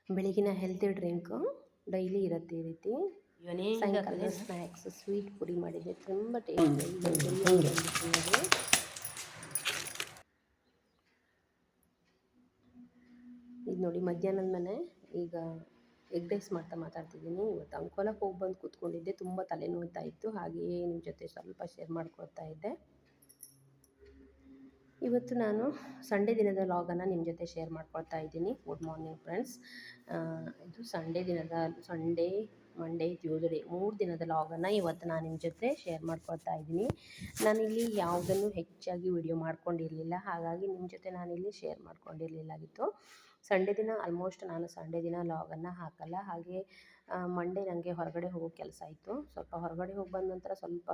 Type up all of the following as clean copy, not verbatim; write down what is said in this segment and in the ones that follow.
ಬೆಳಗಿನ healthy drink daily ಇರುತ್ತೆ ಈ ರೀತಿ. ಸಾಯಂಕಾಲ ಸ್ನ್ಯಾಕ್ಸ್ ಸ್ವೀಟ್ ಪುರಿ ಮಾಡಿದ್ದೆ, ತುಂಬ ಟೇಸ್ಟಿಯಾಗಿ ಇದು ನೋಡಿ ಮಧ್ಯಾಹ್ನದ ಮನೆ. ಈಗ ಎಗ್ ರೈಸ್ ಮಾತಾಡ್ತಿದ್ದೀನಿ. ಇವತ್ತು ಅಂಕೋಲಕ್ಕೆ ಹೋಗಿ ಬಂದು ಕೂತ್ಕೊಂಡಿದ್ದೆ, ತುಂಬ ತಲೆನೋವ್ತಾ ಇತ್ತು, ಹಾಗೆಯೇ ನಿಮ್ಮ ಜೊತೆ ಸ್ವಲ್ಪ ಶೇರ್ ಮಾಡ್ಕೊಳ್ತಾ ಇದ್ದೆ. ಇವತ್ತು ನಾನು ಸಂಡೇ ದಿನದ ಲಾಗನ್ನು ನಿಮ್ಮ ಜೊತೆ ಶೇರ್ ಮಾಡ್ಕೊಳ್ತಾ ಇದ್ದೀನಿ. Good morning friends. ಇದು ಸಂಡೇ ಮಂಡೇ ಟ್ಯೂಸ್ಡೇ 3 ದಿನದ ಲಾಗನ್ನು ಇವತ್ತು ನಾನು ನಿಮ್ಮ ಜೊತೆ ಶೇರ್ ಮಾಡ್ಕೊಳ್ತಾ ಇದ್ದೀನಿ. ನಾನಿಲ್ಲಿ ಯಾವುದನ್ನು ಹೆಚ್ಚಾಗಿ ವಿಡಿಯೋ ಮಾಡ್ಕೊಂಡಿರಲಿಲ್ಲ, ಹಾಗಾಗಿ ನಿಮ್ಮ ಜೊತೆ ನಾನಿಲ್ಲಿ ಶೇರ್ ಮಾಡ್ಕೊಂಡಿರಲಿಲ್ಲಾಗಿತ್ತು. ಸಂಡೇ ದಿನ ಆಲ್ಮೋಸ್ಟ್ ನಾನು ಸಂಡೇ ದಿನ ಲಾಗನ್ನು ಹಾಕಲ್ಲ. ಹಾಗೆ ಮಂಡೇ ನನಗೆ ಹೊರಗಡೆ ಹೋಗೋ ಕೆಲಸ ಇತ್ತು. ಸ್ವಲ್ಪ ಹೊರಗಡೆ ಹೋಗಿ ಬಂದ ನಂತರ ಸ್ವಲ್ಪ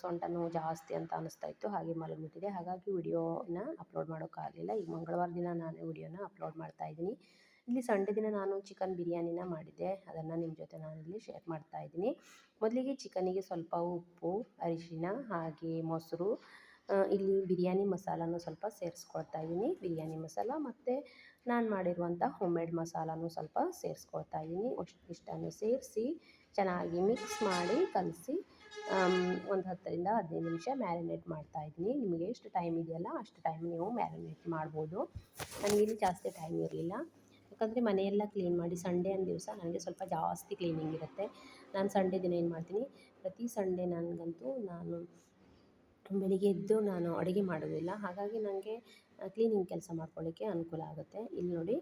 ಸೊಂಟ ನೋವು ಜಾಸ್ತಿ ಅಂತ ಅನ್ನಿಸ್ತಾ ಇತ್ತು, ಹಾಗೆ ಮಲಗಿಬಿಟ್ಟಿದೆ. ಹಾಗಾಗಿ ವಿಡಿಯೋನ ಅಪ್ಲೋಡ್ ಮಾಡೋಕ್ಕಾಗಲಿಲ್ಲ. ಈಗ ಮಂಗಳವಾರ ದಿನ ನಾನು ವಿಡಿಯೋನ ಅಪ್ಲೋಡ್ ಮಾಡ್ತಾ ಇದ್ದೀನಿ. ಇಲ್ಲಿ ಸಂಡೇ ದಿನ ನಾನು ಚಿಕನ್ ಬಿರಿಯಾನಿನ ಮಾಡಿದ್ದೆ, ಅದನ್ನು ನಿಮ್ಮ ಜೊತೆ ನಾನಿಲ್ಲಿ ಶೇರ್ ಮಾಡ್ತಾ ಇದ್ದೀನಿ. ಮೊದಲಿಗೆ ಚಿಕನಿಗೆ ಸ್ವಲ್ಪ ಉಪ್ಪು, ಅರಿಶಿನ ಹಾಗೆ ಮೊಸರು, ಇಲ್ಲಿ ಬಿರಿಯಾನಿ ಮಸಾಲನೂ ಸ್ವಲ್ಪ ಸೇರಿಸ್ಕೊಳ್ತಾ ಇದ್ದೀನಿ. ಬಿರಿಯಾನಿ ಮಸಾಲ ಮತ್ತು ನಾನು ಮಾಡಿರುವಂಥ ಹೋಮ್-ಮೇಡ್ ಮಸಾಲನೂ ಸ್ವಲ್ಪ ಸೇರಿಸ್ಕೊಳ್ತಾ ಇದ್ದೀನಿ. ಇಷ್ಟನ್ನು ಸೇರಿಸಿ ಚೆನ್ನಾಗಿ ಮಿಕ್ಸ್ ಮಾಡಿ ಕಲಸಿ ಒಂದು 10ರಿಂದ 15 ನಿಮಿಷ ಮ್ಯಾರಿನೇಟ್ ಮಾಡ್ತಾಯಿದ್ದೀನಿ. ನಿಮಗೆ ಎಷ್ಟು ಟೈಮ್ ಇದೆಯಲ್ಲ ಅಷ್ಟು ಟೈಮ್ ನೀವು ಮ್ಯಾರಿನೇಟ್ ಮಾಡ್ಬೋದು. ನನಗಿಲ್ಲಿ ಜಾಸ್ತಿ ಟೈಮ್ ಇರಲಿಲ್ಲ, ಯಾಕಂದರೆ ಮನೆಯೆಲ್ಲ ಕ್ಲೀನ್ ಮಾಡಿ ಸಂಡೇ ಅಂದ ದಿವಸ ನನಗೆ ಸ್ವಲ್ಪ ಜಾಸ್ತಿ ಕ್ಲೀನಿಂಗ್ ಇರುತ್ತೆ. ನಾನು ಸಂಡೇ ದಿನ ಏನು ಮಾಡ್ತೀನಿ, ಪ್ರತಿ ಸಂಡೇ ನನಗಂತೂ ನಾನು ಬೆಳಿಗ್ಗೆ ಎದ್ದು ನಾನು ಅಡುಗೆ ಮಾಡೋದಿಲ್ಲ, ಹಾಗಾಗಿ ನನಗೆ ಕ್ಲೀನಿಂಗ್ ಕೆಲಸ ಮಾಡ್ಕೊಳ್ಳಿಕ್ಕೆ ಅನುಕೂಲ ಆಗುತ್ತೆ. ಇಲ್ಲಿ ನೋಡಿ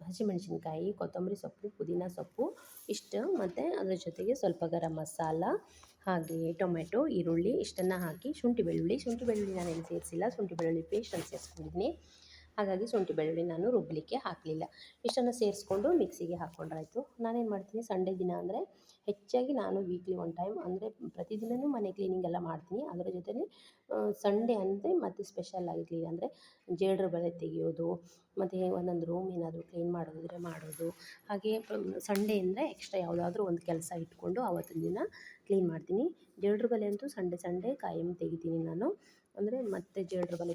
ಹಸಿಮೆಣಸಿನ್ಕಾಯಿ, ಕೊತ್ತಂಬರಿ ಸೊಪ್ಪು, ಪುದೀನ ಸೊಪ್ಪು ಇಷ್ಟು, ಮತ್ತು ಅದರ ಜೊತೆಗೆ ಸ್ವಲ್ಪ ಗರಂ ಮಸಾಲ ಹಾಗೆ ಟೊಮೆಟೊ, ಈರುಳ್ಳಿ ಇಷ್ಟನ್ನು ಹಾಕಿ ಶುಂಠಿ ಬೆಳ್ಳುಳ್ಳಿ ನಾನೇನು ಸೇರಿಸಿಲ್ಲ, ಶುಂಠಿ ಬೆಳ್ಳುಳ್ಳಿ ಪೇಸ್ಟನ್ನು ಸೇರಿಸ್ಕೊಂಡಿದ್ದೀನಿ. ಹಾಗಾಗಿ ಶುಂಠಿ ಬೆಳ್ಳುಳ್ಳಿ ನಾನು ರುಬ್ಬಲಿಕ್ಕೆ ಹಾಕಲಿಲ್ಲ. ಇಷ್ಟನ್ನು ಸೇರಿಸ್ಕೊಂಡು ಮಿಕ್ಸಿಗೆ ಹಾಕ್ಕೊಂಡ್ರಾಯ್ತು. ನಾನೇನು ಮಾಡ್ತೀನಿ ಸಂಡೇ ದಿನ ಅಂದರೆ ಹೆಚ್ಚಾಗಿ ನಾನು ವೀಕ್ಲಿ 1 ಟೈಮ್ ಅಂದರೆ ಪ್ರತಿದಿನವೂ ಮನೆ ಕ್ಲೀನಿಂಗ್ ಎಲ್ಲ ಮಾಡ್ತೀನಿ. ಅದರ ಜೊತೆಲಿ ಸಂಡೇ ಅಂದರೆ ಮತ್ತು ಸ್ಪೆಷಲ್ಲಾಗಿ ಕ್ಲೀನ್ ಅಂದರೆ ಜೇಡ್ರ ಬಲೆ ತೆಗೆಯೋದು, ಮತ್ತು ಒಂದೊಂದು ರೂಮ್ ಏನಾದರೂ ಕ್ಲೀನ್ ಮಾಡೋದಿದ್ರೆ ಮಾಡೋದು. ಹಾಗೆ ಸಂಡೇ ಅಂದರೆ ಎಕ್ಸ್ಟ್ರಾ ಯಾವುದಾದ್ರೂ ಒಂದು ಕೆಲಸ ಇಟ್ಕೊಂಡು ಆವತ್ತಿನ ದಿನ ಕ್ಲೀನ್ ಮಾಡ್ತೀನಿ. ಜೇಡ್ರ ಬಲೆ ಅಂತೂ ಸಂಡೇ ಕಾಯಂ ತೆಗಿತೀನಿ ನಾನು. ಅಂದರೆ ಮತ್ತೆ ಜೇಡ್ರ ಬಲೆ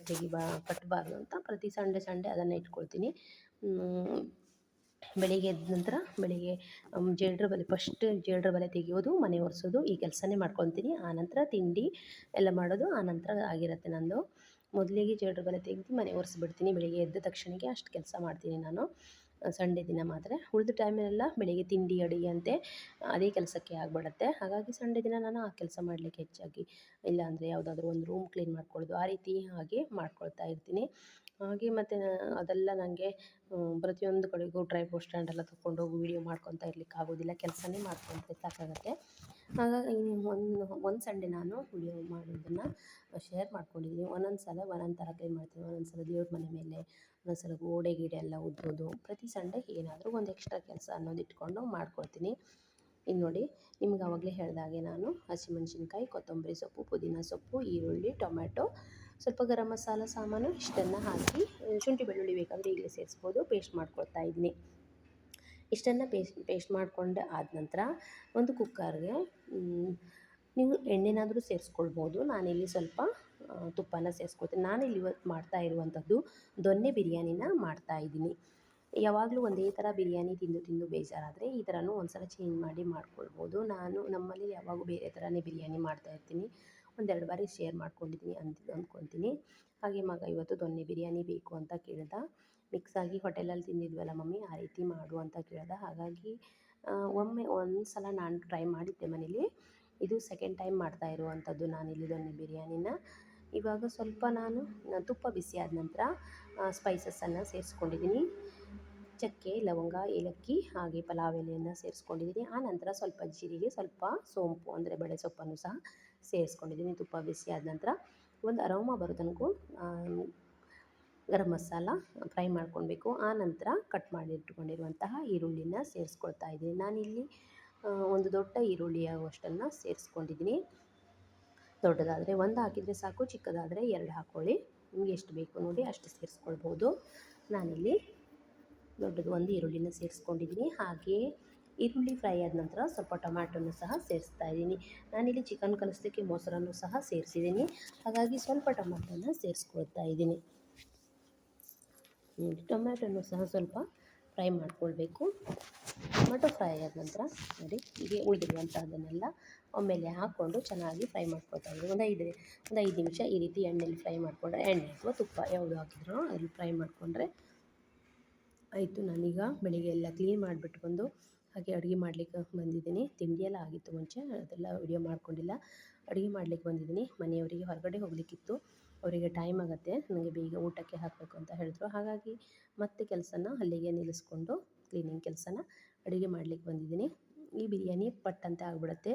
ಕಟ್ಟಬಾರ್ದು ಅಂತ ಪ್ರತಿ ಸಂಡೇ ಅದನ್ನು ಇಟ್ಕೊಳ್ತೀನಿ. ಬೆಳಿಗ್ಗೆ ಎದ್ದ ನಂತರ ಫಸ್ಟ್ ಜೇಡ್ರ ಬಲೆ ತೆಗೆಯೋದು, ಮನೆ ಒರೆಸೋದು, ಈ ಕೆಲಸನೇ ಮಾಡ್ಕೊತೀನಿ. ಆನಂತರ ತಿಂಡಿ ಎಲ್ಲ ಮಾಡೋದು ಆನಂತರ ಆಗಿರುತ್ತೆ ನಂದು. ಮೊದಲಿಗೆ ಜೇಡ್ರ ಬಲೆ ತೆಗೆದು ಮನೆ ಒರೆಸ್ಬಿಡ್ತೀನಿ. ಬೆಳಿಗ್ಗೆ ಎದ್ದ ತಕ್ಷಣಕ್ಕೆ ಅಷ್ಟು ಕೆಲಸ ಮಾಡ್ತೀನಿ ನಾನು ಸಂಡೇ ದಿನ ಮಾತ್ರ. ಉಳಿದ ಟೈಮಲ್ಲೆಲ್ಲ ಬೆಳಿಗ್ಗೆ ತಿಂಡಿ ಅಡುಗೆ ಅಂತೆ ಅದೇ ಕೆಲಸಕ್ಕೆ ಆಗಿಬಿಡುತ್ತೆ. ಹಾಗಾಗಿ ಸಂಡೇ ದಿನ ನಾನು ಆ ಕೆಲಸ ಮಾಡಲಿಕ್ಕೆ ಹೆಚ್ಚಾಗಿ, ಇಲ್ಲಾಂದರೆ ಯಾವುದಾದ್ರೂ ಒಂದು ರೂಮ್ ಕ್ಲೀನ್ ಮಾಡ್ಕೊಳ್ಳೋದು, ಆ ರೀತಿ ಹಾಗೆ ಮಾಡ್ಕೊಳ್ತಾ ಇರ್ತೀನಿ. ಹಾಗೆ ಮತ್ತು ಅದೆಲ್ಲ ನನಗೆ ಪ್ರತಿಯೊಂದು ಕಡೆಗೂ ಟ್ರೈಪೋಡ್ ಸ್ಟ್ಯಾಂಡ್ ಎಲ್ಲ ತೊಗೊಂಡೋಗಿ ವೀಡಿಯೋ ಮಾಡ್ಕೊತಾ ಇರಲಿಕ್ಕೆ ಆಗೋದಿಲ್ಲ, ಕೆಲಸನೇ ಮಾಡ್ಕೊತ ಸಾಕಾಗುತ್ತೆ. ಹಾಗಾಗಿ ಒಂದು ಸಂಡೇ ನಾನು ವಿಡಿಯೋ ಮಾಡೋದನ್ನು ಶೇರ್ ಮಾಡ್ಕೊಂಡಿದ್ದೀನಿ. ಒಂದೊಂದು ಸಲ ಒಂದೊಂದು ಥರ ಕ್ಲೀನ್ ಮಾಡ್ತೀನಿ. ಒಂದೊಂದು ಸಲ ದೇವ್ರ ಮನೆ ಮೇಲೆ, ಒಂದೊಂದು ಸಲ ಗೋಡೆ ಗೀಡೆ ಎಲ್ಲ ಉಜ್ಜೋದು. ಪ್ರತಿ ಸಂಡೇ ಏನಾದರೂ ಒಂದು ಎಕ್ಸ್ಟ್ರಾ ಕೆಲಸ ಅನ್ನೋದು ಇಟ್ಕೊಂಡು ಮಾಡ್ಕೊಳ್ತೀನಿ. ಈಗ ನೋಡಿ, ನಿಮ್ಗೆ ಆವಾಗಲೇ ಹೇಳಿದಾಗೆ ನಾನು ಹಸಿಮೆಣಸಿನ್ಕಾಯಿ, ಕೊತ್ತಂಬರಿ ಸೊಪ್ಪು, ಪುದೀನ ಸೊಪ್ಪು, ಈರುಳ್ಳಿ, ಟೊಮೆಟೊ, ಸ್ವಲ್ಪ ಗರಂ ಮಸಾಲ ಸಾಮಾನು ಇಷ್ಟನ್ನು ಹಾಕಿ, ಶುಂಠಿ ಬೆಳ್ಳುಳ್ಳಿ ಬೇಕಾದರೆ ಈಗಲೇ ಸೇರಿಸ್ಬೋದು, ಪೇಸ್ಟ್ ಮಾಡ್ಕೊಳ್ತಾ ಇದ್ದೀನಿ. ಇಷ್ಟನ್ನು ಪೇಸ್ಟ್ ಮಾಡಿಕೊಂಡು ಆದ ನಂತರ ಒಂದು ಕುಕ್ಕರ್ಗೆ ನೀವು ಎಣ್ಣೆನಾದರೂ ಸೇರಿಸ್ಕೊಳ್ಬೋದು. ನಾನಿಲ್ಲಿ ಸ್ವಲ್ಪ ತುಪ್ಪನ ಸೇರಿಸ್ಕೊಳ್ತೀನಿ. ನಾನಿಲ್ಲಿ ಇವತ್ತು ಮಾಡ್ತಾ ಇರುವಂಥದ್ದು ದೊನ್ನೆ ಬಿರಿಯಾನಿನ ಮಾಡ್ತಾಯಿದ್ದೀನಿ. ಯಾವಾಗಲೂ ಒಂದೇ ಥರ ಬಿರಿಯಾನಿ ತಿಂದು ಬೇಜಾರಾದರೆ ಈ ಥರನೂ ಒಂದು ಸಲ ಚೇಂಜ್ ಮಾಡಿ ಮಾಡ್ಕೊಳ್ಬೋದು. ನಮ್ಮಲ್ಲಿ ಯಾವಾಗೂ ಬೇರೆ ಥರನೇ ಬಿರಿಯಾನಿ ಮಾಡ್ತಾಯಿರ್ತೀನಿ. 1-2 ಬಾರಿ ಶೇರ್ ಮಾಡ್ಕೊಂಡಿದ್ದೀನಿ ಅಂದ್ಕೊತೀನಿ. ಹಾಗೆ ಮಗ ಇವತ್ತು ದೊನ್ನೆ ಬಿರಿಯಾನಿ ಬೇಕು ಅಂತ ಕೇಳ್ದ. ಮಿಕ್ಸಾಗಿ ಹೋಟೆಲಲ್ಲಿ ತಿಂದಿದ್ವಲ್ಲ ಮಮ್ಮಿ, ಆ ರೀತಿ ಮಾಡು ಅಂತ ಕೇಳ್ದ. ಹಾಗಾಗಿ ಒಂದು ಸಲ ನಾನು ಟ್ರೈ ಮಾಡಿದ್ದೆ ಮನೇಲಿ. ಇದು ಸೆಕೆಂಡ್ ಟೈಮ್ ಮಾಡ್ತಾ ಇರುವಂಥದ್ದು ನಾನಿಲ್ಲಿ ದೊನ್ನೆ ಬಿರಿಯಾನಿನ. ಇವಾಗ ಸ್ವಲ್ಪ ನಾನು ತುಪ್ಪ ಬಿಸಿ ಆದ ನಂತರ ಸ್ಪೈಸಸನ್ನು ಸೇರಿಸ್ಕೊಂಡಿದ್ದೀನಿ. ಚಕ್ಕೆ, ಲವಂಗ, ಏಲಕ್ಕಿ ಹಾಗೆ ಪಲಾವ್ ಎಲೆಯನ್ನು ಸೇರಿಸ್ಕೊಂಡಿದ್ದೀನಿ. ಆನಂತರ ಸ್ವಲ್ಪ ಜೀರಿಗೆ, ಸ್ವಲ್ಪ ಸೋಂಪು ಅಂದರೆ ಬಡೆ ಸೊಪ್ಪನ್ನು ಸಹ ಸೇರಿಸ್ಕೊಂಡಿದ್ದೀನಿ. ತುಪ್ಪ ಬಿಸಿ ಆದ ನಂತರ ಒಂದು ಅರೋಮ ಬರೋ ತನಕ ಗರಂ ಮಸಾಲ ಫ್ರೈ ಮಾಡ್ಕೊಳ್ಬೇಕು. ಆನಂತರ ಕಟ್ ಮಾಡಿ ಇಟ್ಕೊಂಡಿರುವಂತಹ ಈರುಳ್ಳಿನ ಸೇರಿಸ್ಕೊಳ್ತಾ ಇದ್ದೀನಿ. ನಾನಿಲ್ಲಿ ಒಂದು ದೊಡ್ಡ ಈರುಳ್ಳಿಯಾಗುವಷ್ಟನ್ನು ಸೇರಿಸ್ಕೊಂಡಿದ್ದೀನಿ. ದೊಡ್ಡದಾದರೆ 1 ಹಾಕಿದರೆ ಸಾಕು, ಚಿಕ್ಕದಾದರೆ 2 ಹಾಕ್ಕೊಳ್ಳಿ. ನಿಮಗೆ ಎಷ್ಟು ಬೇಕು ನೋಡಿ ಅಷ್ಟು ಸೇರಿಸ್ಕೊಳ್ಬೋದು. ನಾನಿಲ್ಲಿ ದೊಡ್ಡದು 1 ಈರುಳ್ಳಿನ ಸೇರಿಸ್ಕೊಂಡಿದ್ದೀನಿ. ಹಾಗೆಯೇ ಈರುಳ್ಳಿ ಫ್ರೈ ಆದ ನಂತರ ಸ್ವಲ್ಪ ಟೊಮ್ಯಾಟೊನು ಸಹ ಸೇರಿಸ್ತಾ ಇದ್ದೀನಿ. ನಾನಿಲ್ಲಿ ಚಿಕನ್ ಕಲಿಸ್ಲಿಕ್ಕೆ ಮೊಸರನ್ನು ಸಹ ಸೇರಿಸಿದ್ದೀನಿ, ಹಾಗಾಗಿ ಸ್ವಲ್ಪ ಟೊಮ್ಯಾಟೊನ ಸೇರಿಸ್ಕೊಳ್ತಾ ಇದ್ದೀನಿ. ಟೊಮ್ಯಾಟೊನು ಸಹ ಸ್ವಲ್ಪ ಫ್ರೈ ಮಾಡ್ಕೊಳ್ಬೇಕು. ಟೊಮೆಟೊ ಫ್ರೈ ಆದ ನಂತರ ನೋಡಿ ಹೀಗೆ ಉಳಿದಿರುವಂಥದ್ದನ್ನೆಲ್ಲ ಒಮ್ಮೆಲೆ ಹಾಕ್ಕೊಂಡು ಚೆನ್ನಾಗಿ ಫ್ರೈ ಮಾಡ್ಕೊಳ್ತಾ ಇದ್ದೀನಿ. ಒಂದು ಐದು ನಿಮಿಷ ಈ ರೀತಿ ಎಣ್ಣೆಲಿ ಫ್ರೈ ಮಾಡಿಕೊಂಡ್ರೆ, ಎಣ್ಣೆ ಅಥವಾ ತುಪ್ಪ ಯಾವುದು ಹಾಕಿದ್ರು ಅದ್ರಲ್ಲಿ ಫ್ರೈ ಮಾಡಿಕೊಂಡ್ರೆ ಆಯಿತು. ನಾನೀಗ ಬೆಳಿಗ್ಗೆ ಎಲ್ಲ ಕ್ಲೀನ್ ಮಾಡಿಬಿಟ್ಟು ಬಂದು ಹಾಗೆ ಅಡುಗೆ ಮಾಡಲಿಕ್ಕೆ ಬಂದಿದ್ದೀನಿ. ತಿಂಡಿಯೆಲ್ಲ ಆಗಿತ್ತು ಮುಂಚೆ, ಅದೆಲ್ಲ ವಿಡಿಯೋ ಮಾಡ್ಕೊಂಡಿಲ್ಲ. ಅಡುಗೆ ಮಾಡಲಿಕ್ಕೆ ಬಂದಿದ್ದೀನಿ. ಮನೆಯವರಿಗೆ ಹೊರಗಡೆ ಹೋಗಲಿಕ್ಕಿತ್ತು, ಅವರಿಗೆ ಟೈಮ್ ಆಗುತ್ತೆ, ನನಗೆ ಬೇಗ ಊಟಕ್ಕೆ ಹಾಕಬೇಕು ಅಂತ ಹೇಳಿದ್ರು. ಹಾಗಾಗಿ ಮತ್ತೆ ಕೆಲಸನ ಅಲ್ಲಿಗೆ ನಿಲ್ಲಿಸ್ಕೊಂಡು ಕ್ಲೀನಿಂಗ್ ಕೆಲಸನ ಅಡುಗೆ ಮಾಡಲಿಕ್ಕೆ ಬಂದಿದ್ದೀನಿ. ಈ ಬಿರಿಯಾನಿ ಪಟ್ಟಂತೆ ಆಗಿಬಿಡುತ್ತೆ,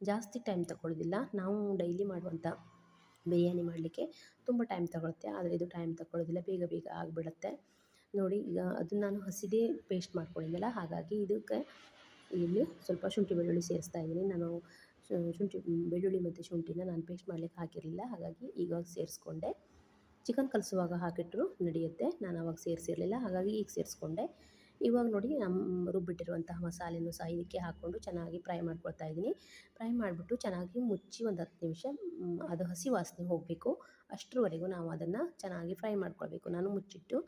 ಜಾಸ್ತಿ ಟೈಮ್ ತಗೊಳ್ಳೋದಿಲ್ಲ. ನಾವು ಡೈಲಿ ಮಾಡುವಂಥ ಬಿರಿಯಾನಿ ಮಾಡಲಿಕ್ಕೆ ತುಂಬ ಟೈಮ್ ತಗೊಳುತ್ತೆ, ಆದರೆ ಇದು ಟೈಮ್ ತಗೊಳ್ಳೋದಿಲ್ಲ, ಬೇಗ ಬೇಗ ಆಗಿಬಿಡುತ್ತೆ. ನೋಡಿ ಈಗ ಅದನ್ನು ನಾನು ಹಸಿದೇ ಪೇಸ್ಟ್ ಮಾಡ್ಕೊಂಡಿದ್ದೆನಲ್ಲ, ಹಾಗಾಗಿ ಇದಕ್ಕೆ ಇಲ್ಲಿ ಸ್ವಲ್ಪ ಶುಂಠಿ ಬೆಳ್ಳುಳ್ಳಿ ಸೇರಿಸ್ತಾ ಇದ್ದೀನಿ. ನಾನು ಶುಂಠಿ ಬೆಳ್ಳುಳ್ಳಿ ಮತ್ತು ಶುಂಠಿನ ನಾನು ಪೇಸ್ಟ್ ಮಾಡಲಿಕ್ಕೆ ಹಾಕಿರಲಿಲ್ಲ, ಹಾಗಾಗಿ ಈಗ ಸೇರಿಸ್ಕೊಂಡೆ. ಚಿಕನ್ ಕಲಿಸುವಾಗ ಹಾಕಿಟ್ಟರು ನಡೆಯುತ್ತೆ, ನಾನು ಆವಾಗ ಸೇರಿಸಿರಲಿಲ್ಲ, ಹಾಗಾಗಿ ಈಗ ಸೇರಿಸ್ಕೊಂಡೆ. ಇವಾಗ ನೋಡಿ ರುಬ್ಬಿಟ್ಟಿರುವಂತಹ ಮಸಾಲೆನೂ ಸಹ ಇದಕ್ಕೆ ಹಾಕ್ಕೊಂಡು ಚೆನ್ನಾಗಿ ಫ್ರೈ ಮಾಡ್ಕೊಳ್ತಾ ಇದ್ದೀನಿ. ಫ್ರೈ ಮಾಡಿಬಿಟ್ಟು ಚೆನ್ನಾಗಿ ಮುಚ್ಚಿ ಒಂದು 10 ನಿಮಿಷ ಅದು ಹಸಿ ವಾಸನೆ ಹೋಗಬೇಕು, ಅಷ್ಟರವರೆಗೂ ನಾವು ಅದನ್ನು ಚೆನ್ನಾಗಿ ಫ್ರೈ ಮಾಡ್ಕೊಳ್ಬೇಕು. ನಾನು ಮುಚ್ಚಿಟ್ಟು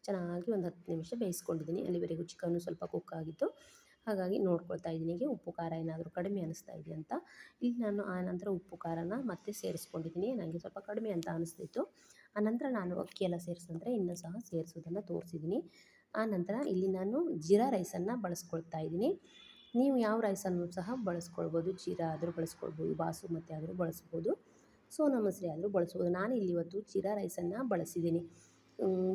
ಚೆನ್ನಾಗಿ ಒಂದು 10 ನಿಮಿಷ ಬೇಯಿಸ್ಕೊಂಡಿದ್ದೀನಿ. ಅಲ್ಲಿವರೆಗೂ ಚಿಕನ್ನು ಸ್ವಲ್ಪ ಕುಕ್ ಆಗಿತ್ತು, ಹಾಗಾಗಿ ನೋಡ್ಕೊಳ್ತಾ ಇದ್ದೀನಿ ಈಗ ಉಪ್ಪು ಖಾರ ಏನಾದರೂ ಕಡಿಮೆ ಅನ್ನಿಸ್ತಾ ಇದೆ ಅಂತ. ಇಲ್ಲಿ ನಾನು ಆನಂತರ ಉಪ್ಪು ಖಾರನ ಮತ್ತೆ ಸೇರಿಸ್ಕೊಂಡಿದ್ದೀನಿ, ನನಗೆ ಸ್ವಲ್ಪ ಕಡಿಮೆ ಅಂತ ಅನಿಸ್ತಿತ್ತು. ಆನಂತರ ನಾನು ಅಕ್ಕಿ ಎಲ್ಲ ಸೇರಿಸಿದ್ರೆ ಇನ್ನೂ ಸಹ ಸೇರಿಸೋದನ್ನು ತೋರಿಸಿದ್ದೀನಿ. ಆನಂತರ ಇಲ್ಲಿ ನಾನು ಜೀರಾ ರೈಸನ್ನು ಬಳಸ್ಕೊಳ್ತಾ ಇದ್ದೀನಿ. ನೀವು ಯಾವ ರೈಸನ್ನು ಸಹ ಬಳಸ್ಕೊಳ್ಬೋದು, ಜೀರಾ ಆದರೂ ಬಳಸ್ಕೊಳ್ಬೋದು, ಬಾಸುಮತಿ ಆದರೂ ಬಳಸ್ಬೋದು, ಸೋನಾ ಮಸೂರಿ ಆದರೂ ಬಳಸ್ಬೋದು. ನಾನು ಇಲ್ಲಿ ಇವತ್ತು ಜೀರಾ ರೈಸನ್ನು ಬಳಸಿದ್ದೀನಿ.